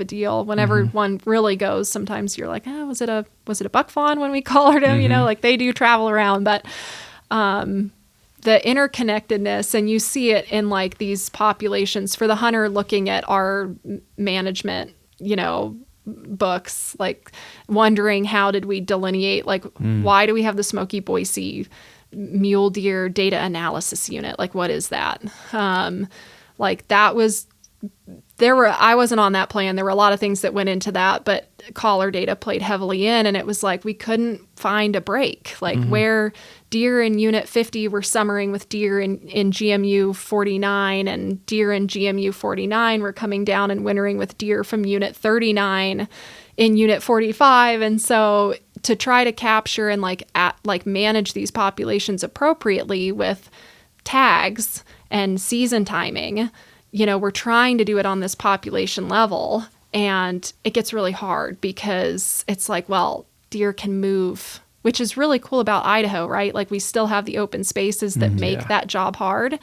a deal. Whenever one really goes, sometimes you're like, was it a buck fawn when we collared him? Like they do travel around, but, the interconnectedness, and you see it in like these populations for the hunter looking at our management, books, like wondering how did we delineate, like why do we have the Smoky Boise mule deer data analysis unit? Like what is that? Like that was, I wasn't on that plan. There were a lot of things that went into that, but collar data played heavily in, and it was like we couldn't find a break, like where deer in unit 50 were summering with deer in GMU 49, and deer in GMU 49 were coming down and wintering with deer from unit 39 in unit 45. And so to try to capture and manage these populations appropriately with tags and season timing, we're trying to do it on this population level, and it gets really hard because it's like, well, deer can move, which is really cool about Idaho, right? Like we still have the open spaces that make that job hard,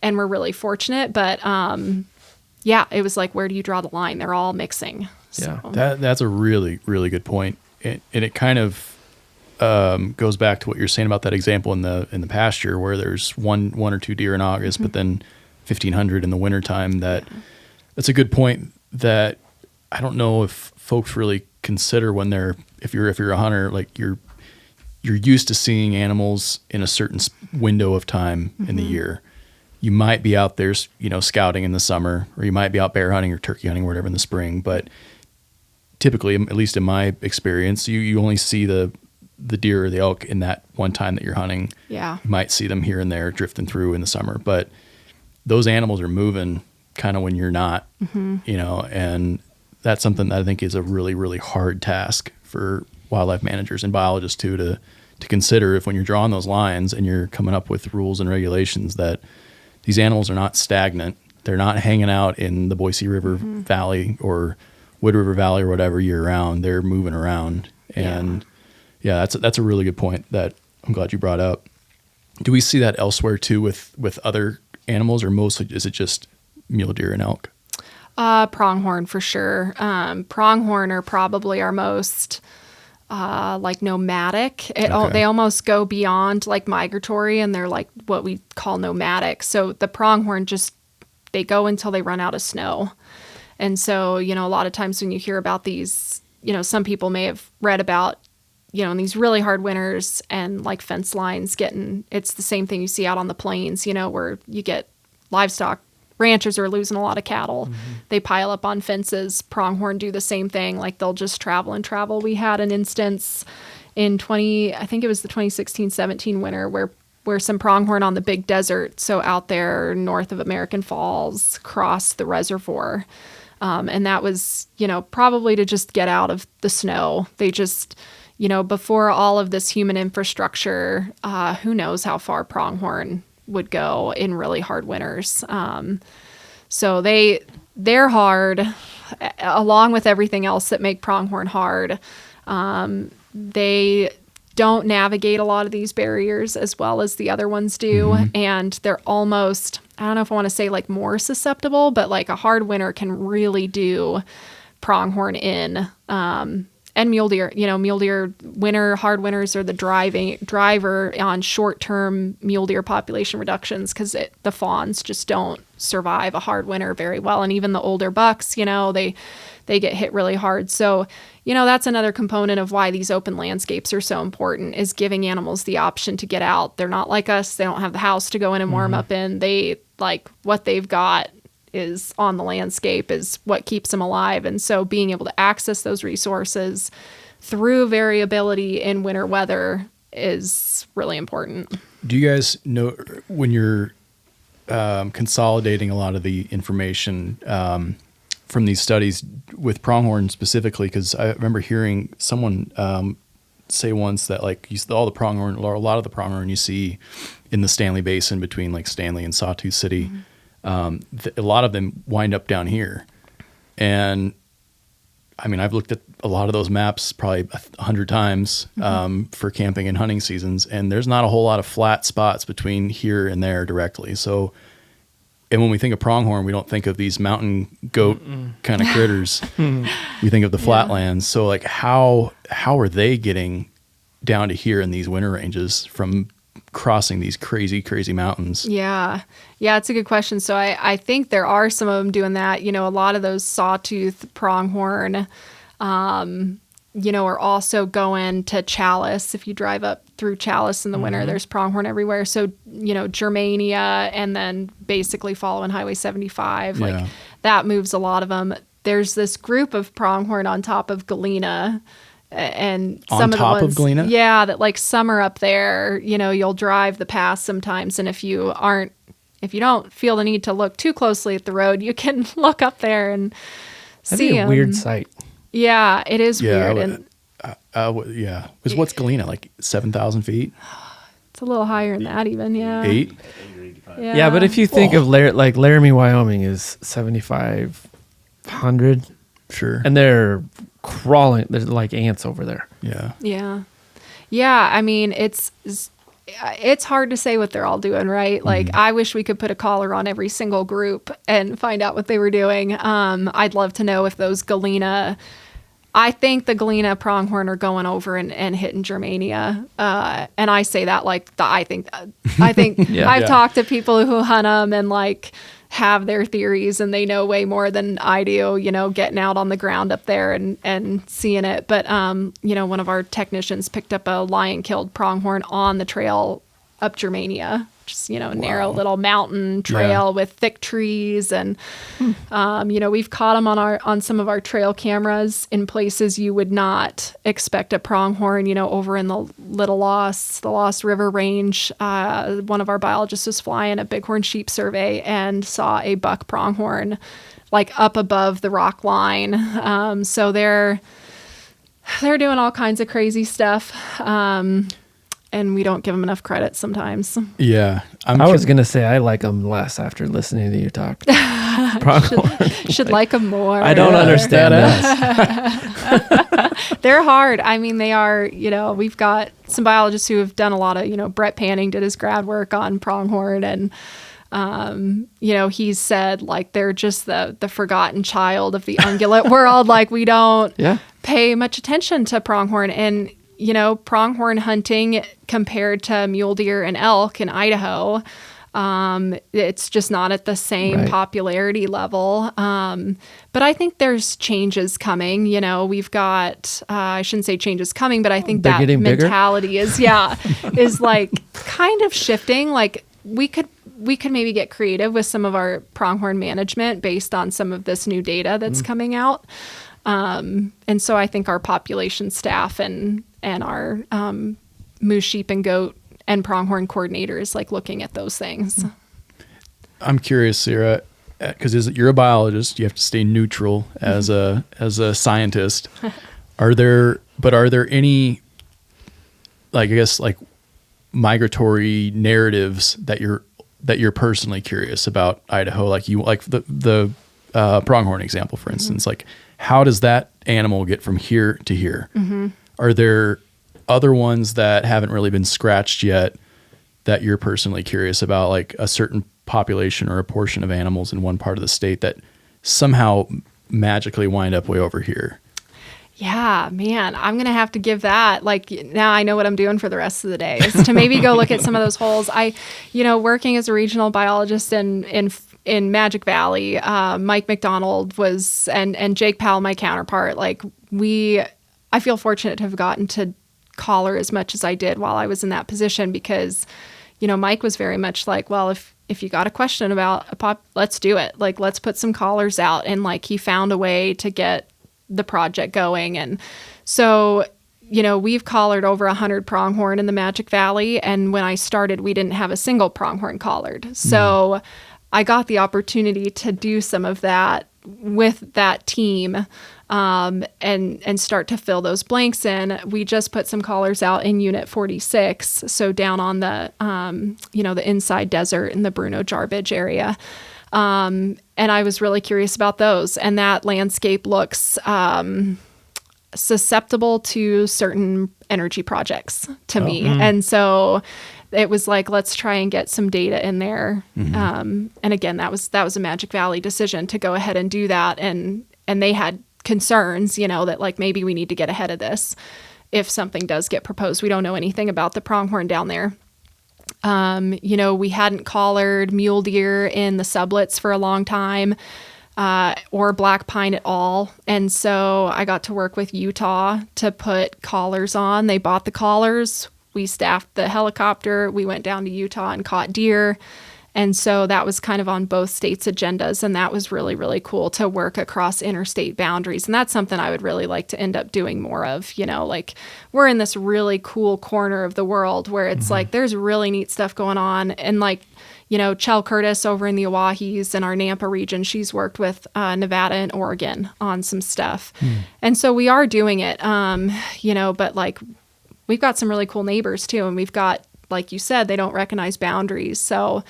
and we're really fortunate. But it was like, where do you draw the line? They're all mixing. So. Yeah, that's a really, really good point. And it kind of goes back to what you're saying about that example in the pasture where there's one or two deer in August, but then 1,500 in the wintertime. That's a good point that I don't know if folks really consider when if you're a hunter, like you're used to seeing animals in a certain window of time in the year. You might be out there, scouting in the summer, or you might be out bear hunting or turkey hunting or whatever in the spring. But typically, at least in my experience, you only see the deer or the elk in that one time that you're hunting. Yeah. You might see them here and there drifting through in the summer, but those animals are moving kind of when you're not, and that's something that I think is a really, really hard task for wildlife managers and biologists too, to consider if when you're drawing those lines and you're coming up with rules and regulations that these animals are not stagnant. They're not hanging out in the Boise River Valley or Wood River Valley or whatever year round. They're moving around. And that's a really good point that I'm glad you brought up. Do we see that elsewhere too with other animals, or mostly is it just mule deer and elk? Pronghorn for sure. Pronghorn are probably our most nomadic. They almost go beyond like migratory, and they're like what we call nomadic. So the pronghorn they go until they run out of snow. And so, a lot of times when you hear about these, some people may have read about, in these really hard winters and like fence lines it's the same thing you see out on the plains, where you get livestock. Ranchers are losing a lot of cattle. They pile up on fences. Pronghorn do the same thing. Like they'll just travel and travel. We had an instance in I think it was the 2016-17 winter where some pronghorn on the big desert, so out there north of American Falls, crossed the reservoir. And that was, probably to just get out of the snow. They just, before all of this human infrastructure, who knows how far pronghorn would go in really hard winters. So they're hard, along with everything else that make pronghorn hard. They don't navigate a lot of these barriers as well as the other ones do. And they're almost, I don't know if I want to say like more susceptible, but like a hard winter can really do pronghorn in. And mule deer, hard winters are the driver on short-term mule deer population reductions because the fawns just don't survive a hard winter very well. And even the older bucks, they get hit really hard. So, that's another component of why these open landscapes are so important, is giving animals the option to get out. They're not like us. They don't have the house to go in and warm up in. They what they've got is on the landscape is what keeps them alive. And so being able to access those resources through variability in winter weather is really important. Do you guys know when you're consolidating a lot of the information from these studies with pronghorn specifically? Because I remember hearing someone say once that like all the pronghorn, or a lot of the pronghorn you see in the Stanley Basin between like Stanley and Sawtooth City, a lot of them wind up down here. And I mean, I've looked at a lot of those maps probably 100 times for camping and hunting seasons, and there's not a whole lot of flat spots between here and there directly. So, and when we think of pronghorn, we don't think of these mountain goat kind of critters. We think of the flatlands. So like how are they getting down to here in these winter ranges from crossing these crazy mountains? Yeah, it's a good question. So I think there are some of them doing that. You know, a lot of those sawtooth pronghorn, are also going to Chalice. If you drive up through Chalice in the winter, there's pronghorn everywhere. So, Germania, and then basically following Highway 75, like that moves a lot of them. There's this group of pronghorn on top of Galena. And some of the ones, of Galena? Yeah, that like summer up there, you'll drive the pass sometimes. And if you don't feel the need to look too closely at the road, you can look up there and see That'd be a them. weird sight. Yeah, it is weird. Because what's Galena, like 7,000 feet? It's a little higher than that even, yeah. 8? Yeah, but if you think of Laramie, Wyoming is 7,500. Sure. And they're crawling. They're like ants over there. Yeah. Yeah, I mean, it's hard to say what they're all doing, right? Like, I wish we could put a collar on every single group and find out what they were doing. I'd love to know if those Galena... I think the Galena pronghorn are going over and hitting Germania. And I say that like, I think I've talked to people who hunt them and like have their theories, and they know way more than I do, getting out on the ground up there and seeing it. But, one of our technicians picked up a lion-killed pronghorn on the trail up Germania, just, narrow little mountain trail with thick trees. And, we've caught them on some of our trail cameras in places you would not expect a pronghorn, over in the Lost River Range. One of our biologists was flying a bighorn sheep survey and saw a buck pronghorn like up above the rock line. So they're doing all kinds of crazy stuff. And we don't give them enough credit sometimes. Yeah. I was going to say I like them less after listening to you talk. should like them more. I don't understand that. They're hard. I mean, they are, we've got some biologists who have done a lot of, Brett Panning did his grad work on pronghorn, and, he's said like they're just the forgotten child of the ungulate world. Like we don't pay much attention to pronghorn. And, pronghorn hunting compared to mule deer and elk in Idaho, it's just not at the same popularity level. But I think there's changes coming. We've got, I shouldn't say changes coming, but I think that mentality is like kind of shifting. Like we could maybe get creative with some of our pronghorn management based on some of this new data that's coming out. And so I think our population staff and our moose, sheep, and goat and pronghorn coordinators like looking at those things. I'm curious, Sierra, because you're a biologist, you have to stay neutral as a scientist. Are there any, like I guess like migratory narratives that you're personally curious about Idaho? Like the pronghorn example, for instance, like how does that animal get from here to here? Are there other ones that haven't really been scratched yet that you're personally curious about, like a certain population or a portion of animals in one part of the state that somehow magically wind up way over here? Yeah, man, I'm going to have to give that, like, now I know what I'm doing for the rest of the day, is to maybe go look at some of those holes. Working as a regional biologist in Magic Valley, Mike McDonald was, and Jake Powell, my counterpart, like I feel fortunate to have gotten to collar as much as I did while I was in that position, because, Mike was very much like, well, if you got a question about a pop, let's do it. Like, let's put some collars out. And like, he found a way to get the project going. And so, we've collared over 100 pronghorn in the Magic Valley. And when I started, we didn't have a single pronghorn collared. So I got the opportunity to do some of that with that team and start to fill those blanks in. We just put some collars out in Unit 46, so down on the, the inside desert in the Bruno Jarbidge area. And I was really curious about those. And that landscape looks susceptible to certain energy projects to me. And so it was like, let's try and get some data in there. And again, that was a Magic Valley decision to go ahead and do that. And they had concerns, that like, maybe we need to get ahead of this if something does get proposed. We don't know anything about the pronghorn down there. We hadn't collared mule deer in the sublets for a long time, or black pine at all. And so I got to work with Utah to put collars on. They bought the collars. We staffed the helicopter. We went down to Utah and caught deer. And so that was kind of on both states' agendas. And that was really, really cool to work across interstate boundaries. And that's something I would really like to end up doing more of. Like we're in this really cool corner of the world where it's like there's really neat stuff going on. And like, Chell Curtis over in the Oahes in our Nampa region, she's worked with Nevada and Oregon on some stuff. And so we are doing it, but like we've got some really cool neighbors too. And we've got, like you said, they don't recognize boundaries. So,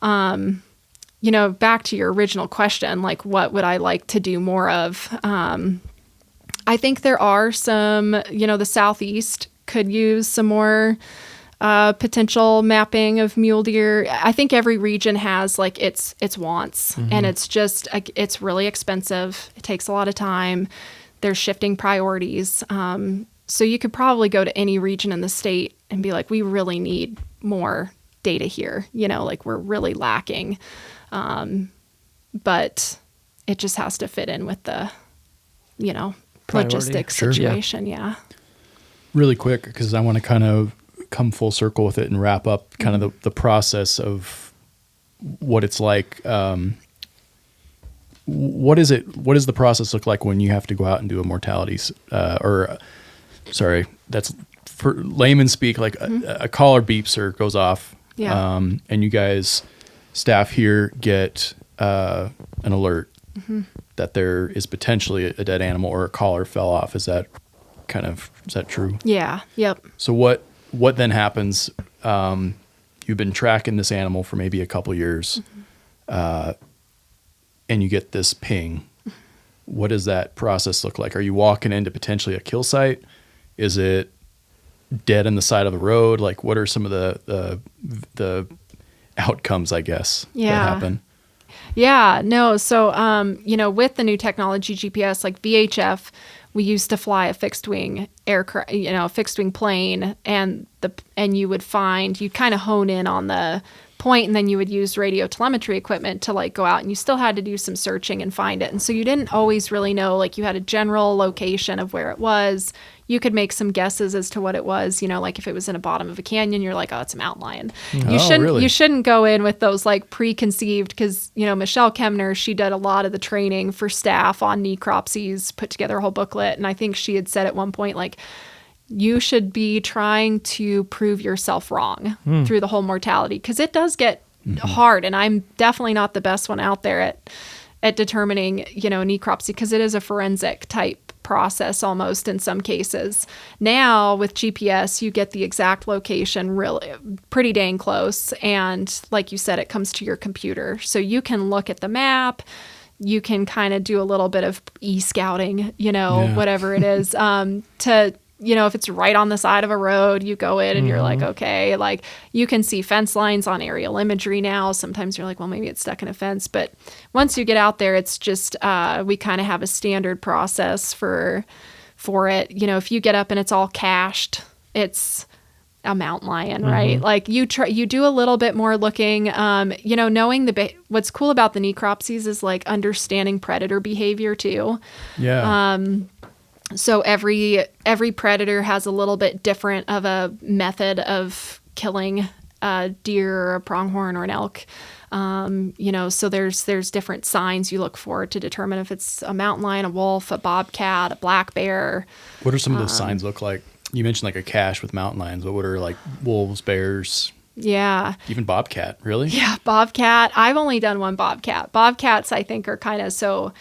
back to your original question, like what would I like to do more of? I think there are some, the Southeast could use some more potential mapping of mule deer. I think every region has like its wants, and it's just, it's really expensive. It takes a lot of time. There's shifting priorities. So you could probably go to any region in the state and be like, we really need more data here. Like we're really lacking. But it just has to fit in with the, logistics situation. Yeah. Really quick, because I want to kind of come full circle with it and wrap up kind of the process of what it's like. What does the process look like when you have to go out and do a mortalities, that's for layman speak, like a collar beeps or goes off. Yeah. And you guys, staff here, get an alert that there is potentially a dead animal or a collar fell off. Is that true? Yeah. Yep. So what then happens? You've been tracking this animal for maybe a couple years, and you get this ping. What does that process look like? Are you walking into potentially a kill site? Is it dead in the side of the road? Like, what are some of the outcomes, I guess, that happen? Yeah, no. So, with the new technology GPS, like VHF, we used to fly a fixed wing aircraft, a fixed wing plane, and you'd kind of hone in on the point, and then you would use radio telemetry equipment to like go out, and you still had to do some searching and find it. And so you didn't always really know, like you had a general location of where it was. You could make some guesses as to what it was, like if it was in the bottom of a canyon, you're like, oh, it's a mountain lion. You shouldn't go in with those like preconceived, because, Michelle Kemner, she did a lot of the training for staff on necropsies, put together a whole booklet. And I think she had said at one point, like, you should be trying to prove yourself wrong through the whole mortality, because it does get hard. And I'm definitely not the best one out there at determining, necropsy, because it is a forensic type process almost in some cases. Now with GPS, you get the exact location really pretty dang close. And like you said, it comes to your computer. So you can look at the map. You can kind of do a little bit of e-scouting, whatever it is, to, if it's right on the side of a road, you go in and you're like, okay, like you can see fence lines on aerial imagery now. Sometimes you're like, well, maybe it's stuck in a fence. But once you get out there, it's just, we kind of have a standard process for it. If you get up and it's all cached, it's a mountain lion, right? Like you do a little bit more looking, knowing what's cool about the necropsies is like understanding predator behavior too. Yeah. So every predator has a little bit different of a method of killing a deer or a pronghorn or an elk. So there's different signs you look for to determine if it's a mountain lion, a wolf, a bobcat, a black bear. What are some of those signs look like? You mentioned like a cache with mountain lions, but what are like wolves, bears, Yeah. even bobcat? Really? Yeah, bobcat. I've only done one bobcat. Bobcats, I think, are kind of so.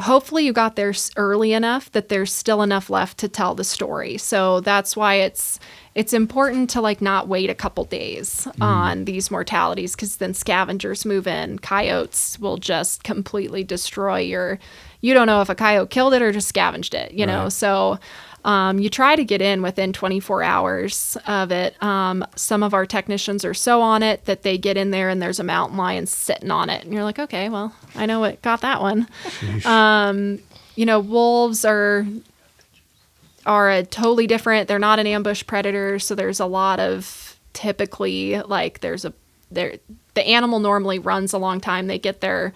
Hopefully, you got there early enough that there's still enough left to tell the story. So that's why it's important to like not wait a couple days on these mortalities, because then scavengers move in. Coyotes will just completely destroy your. You don't know if a coyote killed it or just scavenged it. You know, so. You try to get in within 24 hours of it. Some of our technicians are so on it that they get in there and there's a mountain lion sitting on it. And you're like, okay, well, I know what got that one. Wolves are a totally different, they're not an ambush predator. So there's a lot of typically like the animal normally runs a long time. They get their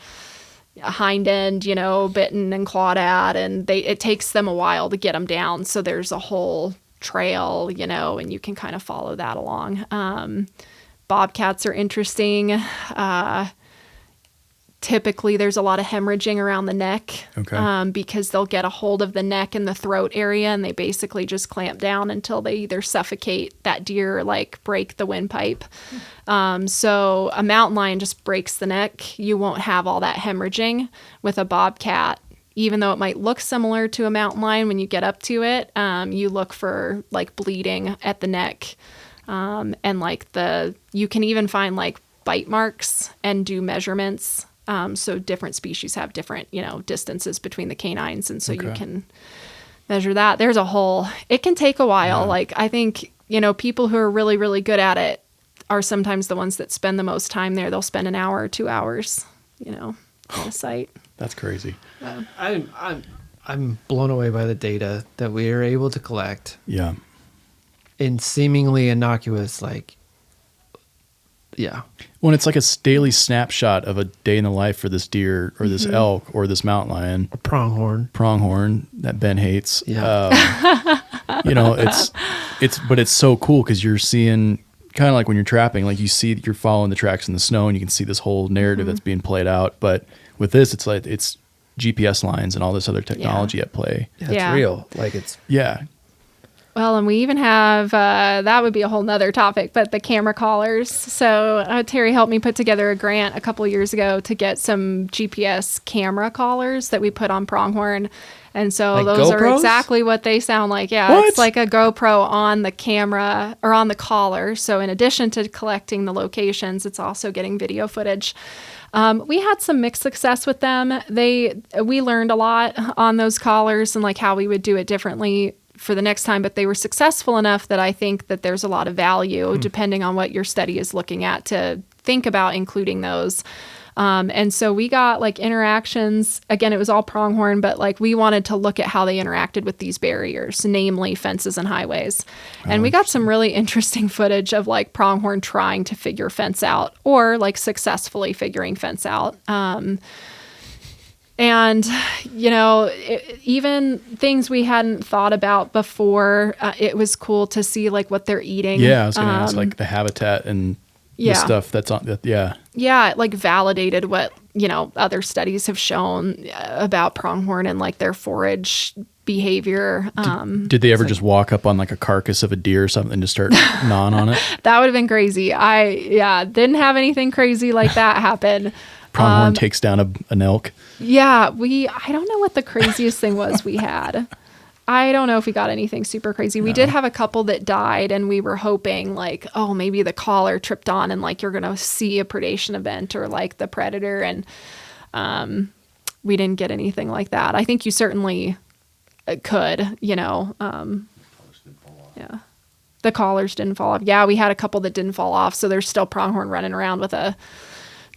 hind end, bitten and clawed at, and it takes them a while to get them down. So there's a whole trail, and you can kind of follow that along. Bobcats are interesting. Typically there's a lot of hemorrhaging around the neck, because they'll get a hold of the neck and the throat area, and they basically just clamp down until they either suffocate that deer or like break the windpipe. So a mountain lion just breaks the neck. You won't have all that hemorrhaging. With a bobcat, even though it might look similar to a mountain lion, when you get up to it, you look for like bleeding at the neck. And like you can even find like bite marks and do measurements. So different species have different, distances between the canines. And so you can measure that. It can take a while. Yeah. Like I think, people who are really, really good at it are sometimes the ones that spend the most time there. They'll spend an hour or 2 hours, on a site. That's crazy. I'm blown away by the data that we are able to collect. Yeah. In seemingly innocuous, When it's like a daily snapshot of a day in the life for this deer or this elk or this mountain lion. A pronghorn that Ben hates. Yeah. But it's so cool because you're seeing kind of like when you're trapping, like you're following the tracks in the snow and you can see this whole narrative that's being played out. But with this, it's like, it's GPS lines and all this other technology at play. Yeah, it's real. Like it's. Yeah. Well, and we even have, that would be a whole nother topic, but the camera collars. So Terry helped me put together a grant a couple of years ago to get some GPS camera collars that we put on pronghorn. And so like those GoPros? are exactly what they sound like. Yeah, What? It's like a GoPro on the camera or on the collar. So in addition to collecting the locations, it's also getting video footage. We had some mixed success with them. We learned a lot on those collars and like how we would do it differently for the next time, but they were successful enough that I think that there's a lot of value depending on what your study is looking at to think about including those. And so we got like interactions, again, it was all pronghorn, but like we wanted to look at how they interacted with these barriers, namely fences and highways. And we got some really interesting footage of like pronghorn trying to figure fence out or like successfully figuring fence out. And, even things we hadn't thought about before, it was cool to see like what they're eating. Yeah, I was going to ask like the habitat and the stuff that's on that. Yeah. Yeah, it like validated what, other studies have shown about pronghorn and like their forage behavior. Did they ever just walk up on like a carcass of a deer or something to start gnawing on it? That would have been crazy. Didn't have anything crazy like that happen. Pronghorn takes down an elk. Yeah, I don't know what the craziest thing was we had. I don't know if we got anything super crazy. We did have a couple that died and we were hoping like, oh, maybe the collar tripped on and like you're going to see a predation event or like the predator. And we didn't get anything like that. I think you certainly could, Yeah. The collars didn't fall off. Yeah, we had a couple that didn't fall off. So there's still pronghorn running around with a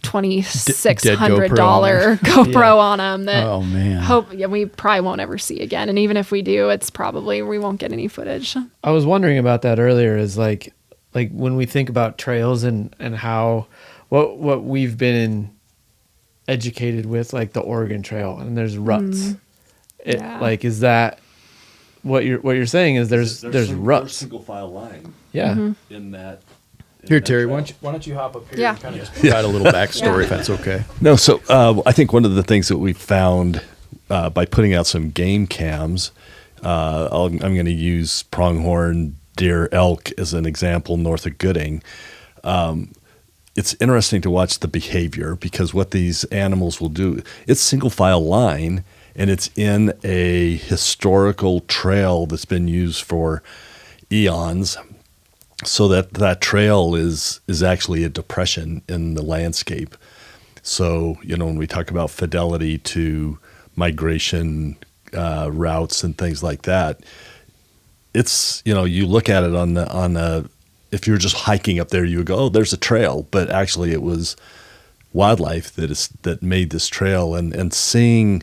$2,600 GoPro on them that we probably won't ever see again. And even if we do, it's probably we won't get any footage. I was wondering about that earlier is like when we think about trails and how what we've been educated with, like the Oregon Trail, and there's ruts. Like is that what you're saying is there's ruts, single file line in that. Here, Terry, why don't you hop up here and kind of just provide a little backstory if that's okay. No, so I think one of the things that we found by putting out some game cams I'm going to use pronghorn, deer, elk as an example north of Gooding. It's interesting to watch the behavior, because what these animals will do, it's single file line, and it's in a historical trail that's been used for eons. So that trail is actually a depression in the landscape. So, when we talk about fidelity to migration routes and things like that, it's, you look at it on a, if you're just hiking up there, you would go, oh, there's a trail. But actually it was wildlife that made this trail, and seeing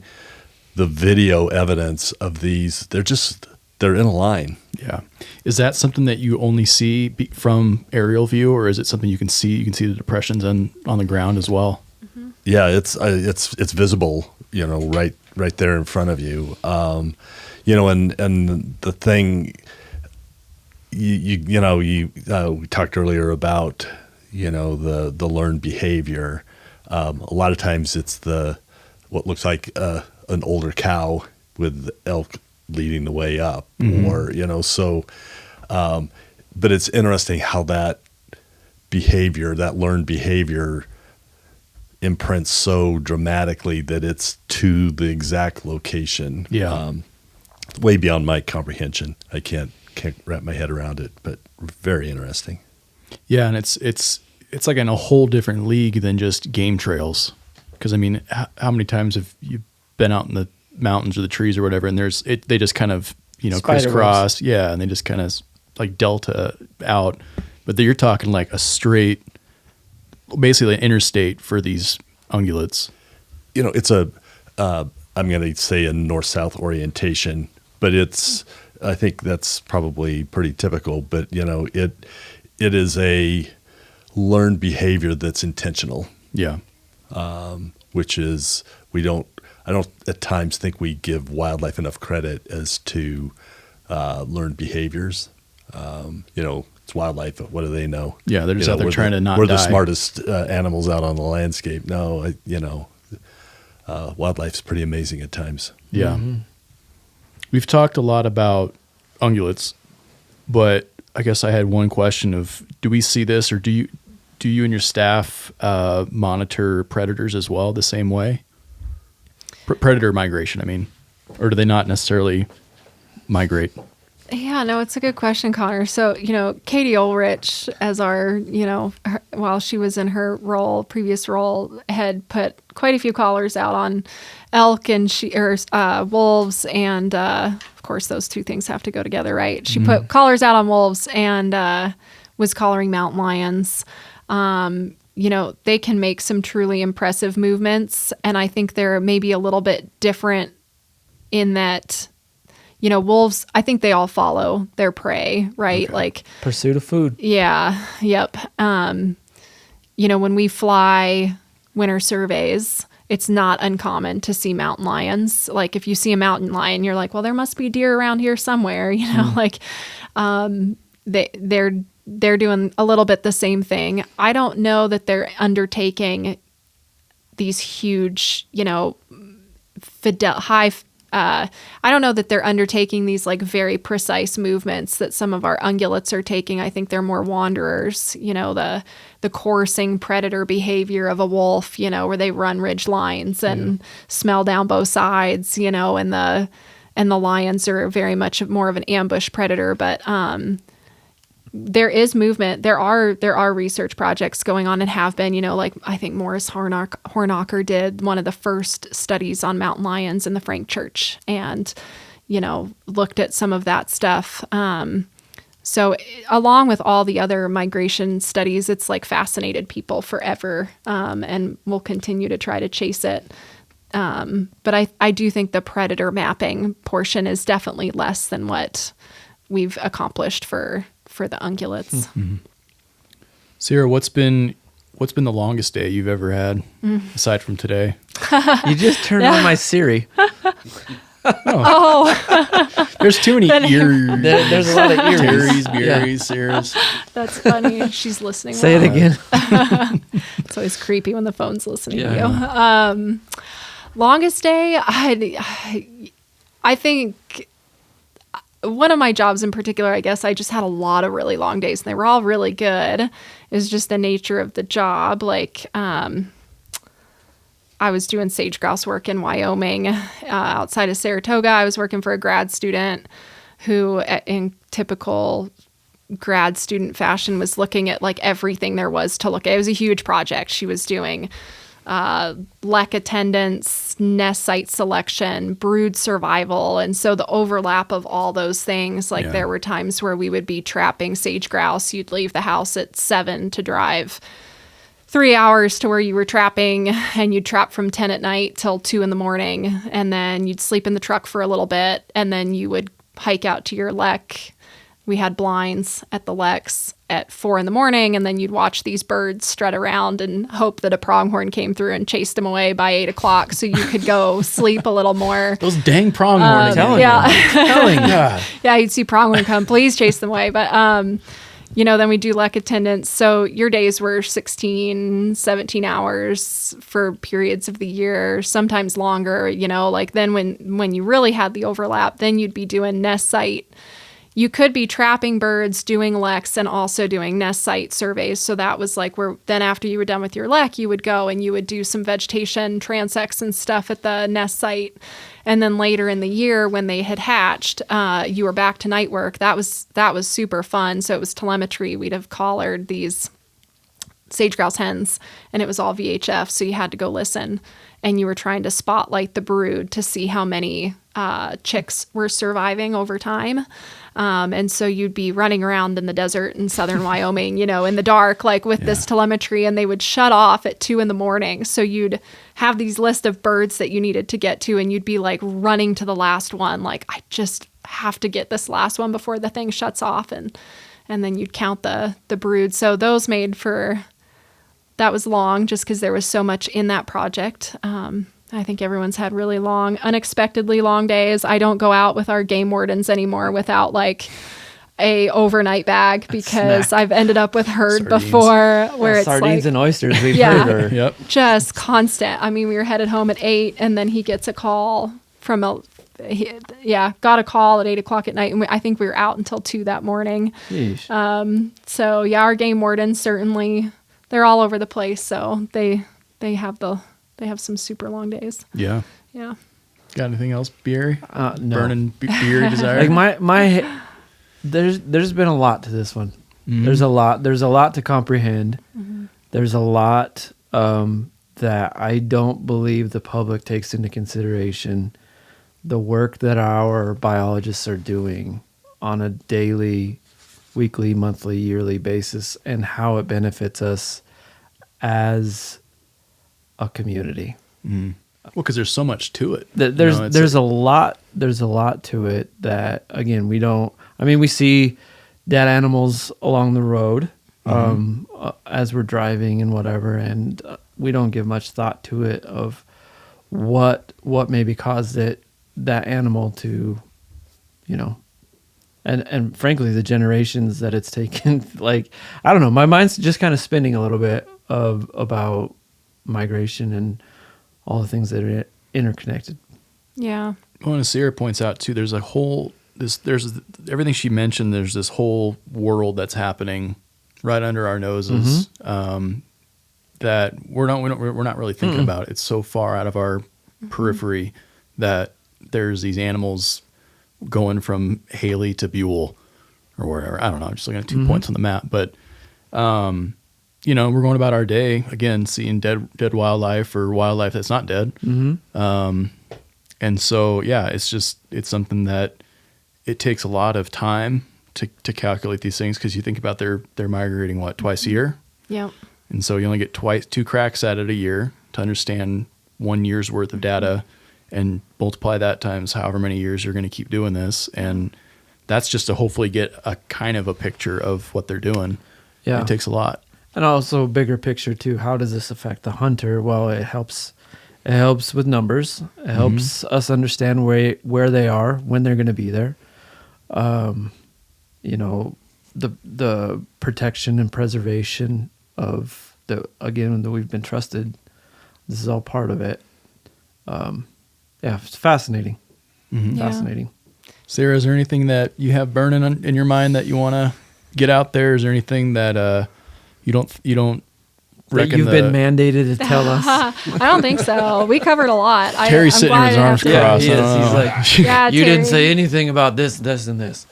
the video evidence of these, they're in a line. Yeah. Is that something that you only see from aerial view, or is it something you can see? You can see the depressions on the ground as well. Mm-hmm. Yeah, it's visible, right there in front of you. And the thing, we talked earlier about, the learned behavior. A lot of times it's what looks like an older cow with elk leading the way up, or, but it's interesting how that behavior, that learned behavior, imprints so dramatically that it's to the exact location. Yeah. Way beyond my comprehension. I can't wrap my head around it, but very interesting. Yeah. And it's like in a whole different league than just game trails. Cause how many times have you been out in the mountains or the trees or whatever, and they just kind of, crisscross. Webs. Yeah. And they just kind of like delta out, but you're talking like a straight, basically an interstate for these ungulates. It's I'm going to say a north-south orientation, but I think that's probably pretty typical, but it is a learned behavior that's intentional. Yeah. Which is, I don't at times think we give wildlife enough credit as to learned behaviors. It's wildlife. What do they know? Yeah, they're just out there trying to not die. We're the smartest animals out on the landscape. No, wildlife's pretty amazing at times. Yeah. Mm-hmm. We've talked a lot about ungulates, but I guess I had one question of, do we see this, or do you and your staff monitor predators as well the same way? Predator migration, or do they not necessarily migrate? Yeah, no, it's a good question, Connor. So, Katie Ulrich, as our, while she was in her previous role, had put quite a few collars out on elk and wolves, and of course, those two things have to go together, right? She put collars out on wolves and was collaring mountain lions. They can make some truly impressive movements, and I think they're maybe a little bit different in that, wolves, I think they all follow their prey, right? Okay. Like pursuit of food. Yeah. Yep. When we fly winter surveys, it's not uncommon to see mountain lions. Like if you see a mountain lion, you're like, well, there must be deer around here somewhere, they're doing a little bit the same thing. I don't know that they're undertaking these huge, I don't know that they're undertaking these like very precise movements that some of our ungulates are taking. I think they're more wanderers, the coursing predator behavior of a wolf, where they run ridge lines and smell down both sides, and the lions are very much more of an ambush predator. But there is movement. There are research projects going on and have been, like I think Morris Hornacher did one of the first studies on mountain lions in the Frank Church and, looked at some of that stuff. So along with all the other migration studies, it's like fascinated people forever, and we'll continue to try to chase it. But I do think the predator mapping portion is definitely less than what we've accomplished for the ungulates. Mm-hmm. Sierra, what's been the longest day you've ever had aside from today? You just turned on my Siri. Oh. There's too many ears. There's a lot of ears. Terry's, Bieri's, Sierra's. That's funny. She's listening. Say it again. It's always creepy when the phone's listening to you. Longest day, I think one of my jobs in particular, I guess I just had a lot of really long days, and they were all really good. It was just the nature of the job. Like, I was doing sage grouse work in Wyoming, outside of Saratoga. I was working for a grad student who, in typical grad student fashion, was looking at like everything there was to look at. It was a huge project. She was doing lek attendance, nest site selection, brood survival. And so the overlap of all those things, like there were times where we would be trapping sage grouse. You'd leave the house at 7 to drive 3 hours to where you were trapping, and you'd trap from 10 at night till 2 in the morning. And then you'd sleep in the truck for a little bit, and then you would hike out to your lek. We had blinds at the leks at 4 in the morning, and then you'd watch these birds strut around and hope that a pronghorn came through and chased them away by 8 o'clock so you could go sleep a little more. Those dang pronghorns. Yeah, you'd see pronghorn come, please chase them away. But, then we do lek attendance. So your days were 16, 17 hours for periods of the year, sometimes longer, like then when you really had the overlap, then you'd be doing nest site. You could be trapping birds, doing leks, and also doing nest site surveys. So that was like where then after you were done with your lek, you would go and you would do some vegetation transects and stuff at the nest site. And then later in the year when they had hatched, you were back to night work. That was super fun. So it was telemetry. We'd have collared these sage grouse hens, and it was all VHF. So you had to go listen, and you were trying to spotlight the brood to see how many chicks were surviving over time. And so you'd be running around in the desert in southern Wyoming, in the dark, like with this telemetry, and they would shut off at 2 in the morning. So you'd have these list of birds that you needed to get to, and you'd be like running to the last one. Like, I just have to get this last one before the thing shuts off. And then you'd count the brood. So those that was long just because there was so much in that project. I think everyone's had really long, unexpectedly long days. I don't go out with our game wardens anymore without like a overnight bag because I've ended up with herd before where it's sardines like, and oysters. We've heard her. Just constant. I mean, we were headed home at 8, and then he gets a call from got a call at 8 o'clock at night, and I think we were out until 2 that morning. So our game wardens certainly, they're all over the place. So they have some super long days. Yeah. Got anything else, Bieri? No. Burning Bieri desire? Like there's been a lot to this one. Mm-hmm. There's a lot to comprehend. Mm-hmm. There's a lot that I don't believe the public takes into consideration. The work that our biologists are doing on a daily, weekly, monthly, yearly basis, and how it benefits us as a community. Well, because there's so much to it. There's a lot to it that, again, we see dead animals along the road as we're driving and whatever, and we don't give much thought to it of what maybe caused that animal to, and frankly, the generations that it's taken. Like, I don't know, my mind's just kind of spinning a little bit about migration and all the things that are interconnected. Yeah. Well, and as Sierra points out too, there's there's everything she mentioned. There's this whole world that's happening right under our noses that we're not really thinking about. It's so far out of our periphery that there's these animals going from Haley to Buell or wherever. I don't know. I'm just looking at 2 points on the map, but we're going about our day again, seeing dead wildlife or wildlife that's not dead. And so, it's something that it takes a lot of time to calculate these things. Cause you think about they're migrating twice a year. Yep. And so you only get 2 cracks at it a year to understand 1 year's worth of data and multiply that times however many years you're going to keep doing this. And that's just to hopefully get a kind of a picture of what they're doing. Yeah. It takes a lot. And also bigger picture too. How does this affect the hunter? Well, it helps with numbers. It helps us understand where they are, when they're going to be there. The protection and preservation of that we've been trusted. This is all part of it. It's fascinating. Fascinating. Sarah, is there anything that you have burning in your mind that you want to get out there? Is there anything that you don't That reckon you've been mandated to tell us. I don't think so. We covered a lot. Terry's I'm sitting glad with his I arms have to- crossed. he I is. don't He's know. like, Yeah, you didn't Terry. say anything about this, and this.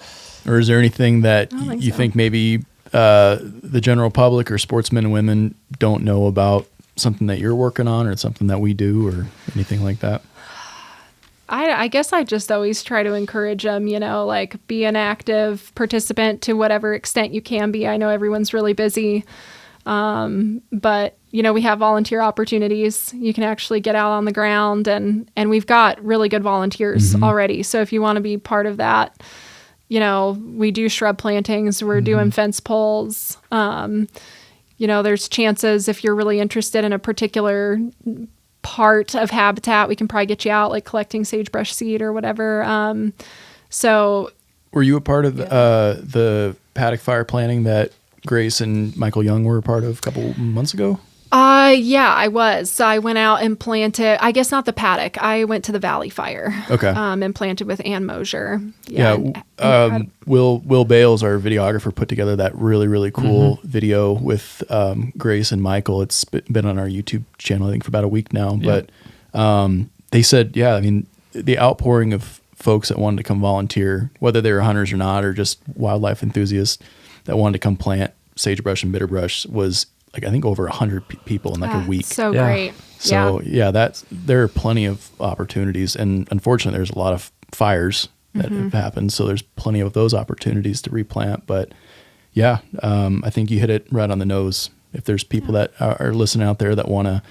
Or is there anything that don't think you so. think maybe the general public or sportsmen and women don't know about something that you're working on, or it's something that we do, or anything like that? I guess I just always try to encourage them, like be an active participant to whatever extent you can be. I know everyone's really busy. But we have volunteer opportunities. You can actually get out on the ground and we've got really good volunteers already. So if you want to be part of that, we do shrub plantings, we're doing fence poles. There's chances if you're really interested in a particular part of habitat, we can probably get you out, like collecting sagebrush seed or whatever. So Were you a part of the paddock fire planting that Grace and Michael Young were a part of a couple months ago? Yeah, I was. So I went out and planted, I guess not the paddock. I went to the Valley Fire. Okay. And planted with Ann Mosier. Will Bales, our videographer, put together that really, really cool video with Grace and Michael. It's been on our YouTube channel, I think, for about a week now. Yeah. But they said, the outpouring of folks that wanted to come volunteer, whether they were hunters or not, or just wildlife enthusiasts that wanted to come plant sagebrush and bitterbrush was I think over 100 people in a week. So Yeah. great. So there are plenty of opportunities, and unfortunately there's a lot of fires that have happened. So there's plenty of those opportunities to replant. But I think you hit it right on the nose. If there's people that are listening out there that want to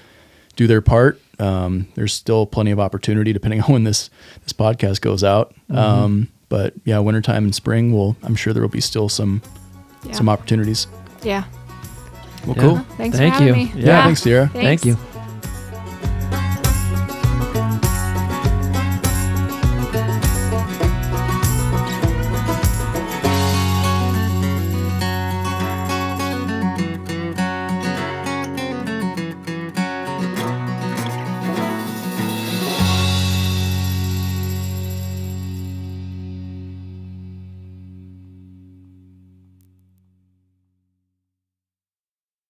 do their part, there's still plenty of opportunity depending on when this podcast goes out. But wintertime and spring, I'm sure there will be still some opportunities. Yeah. Well, cool. Thanks Thank for having you. me. Yeah, thanks, Sierra. Thank you.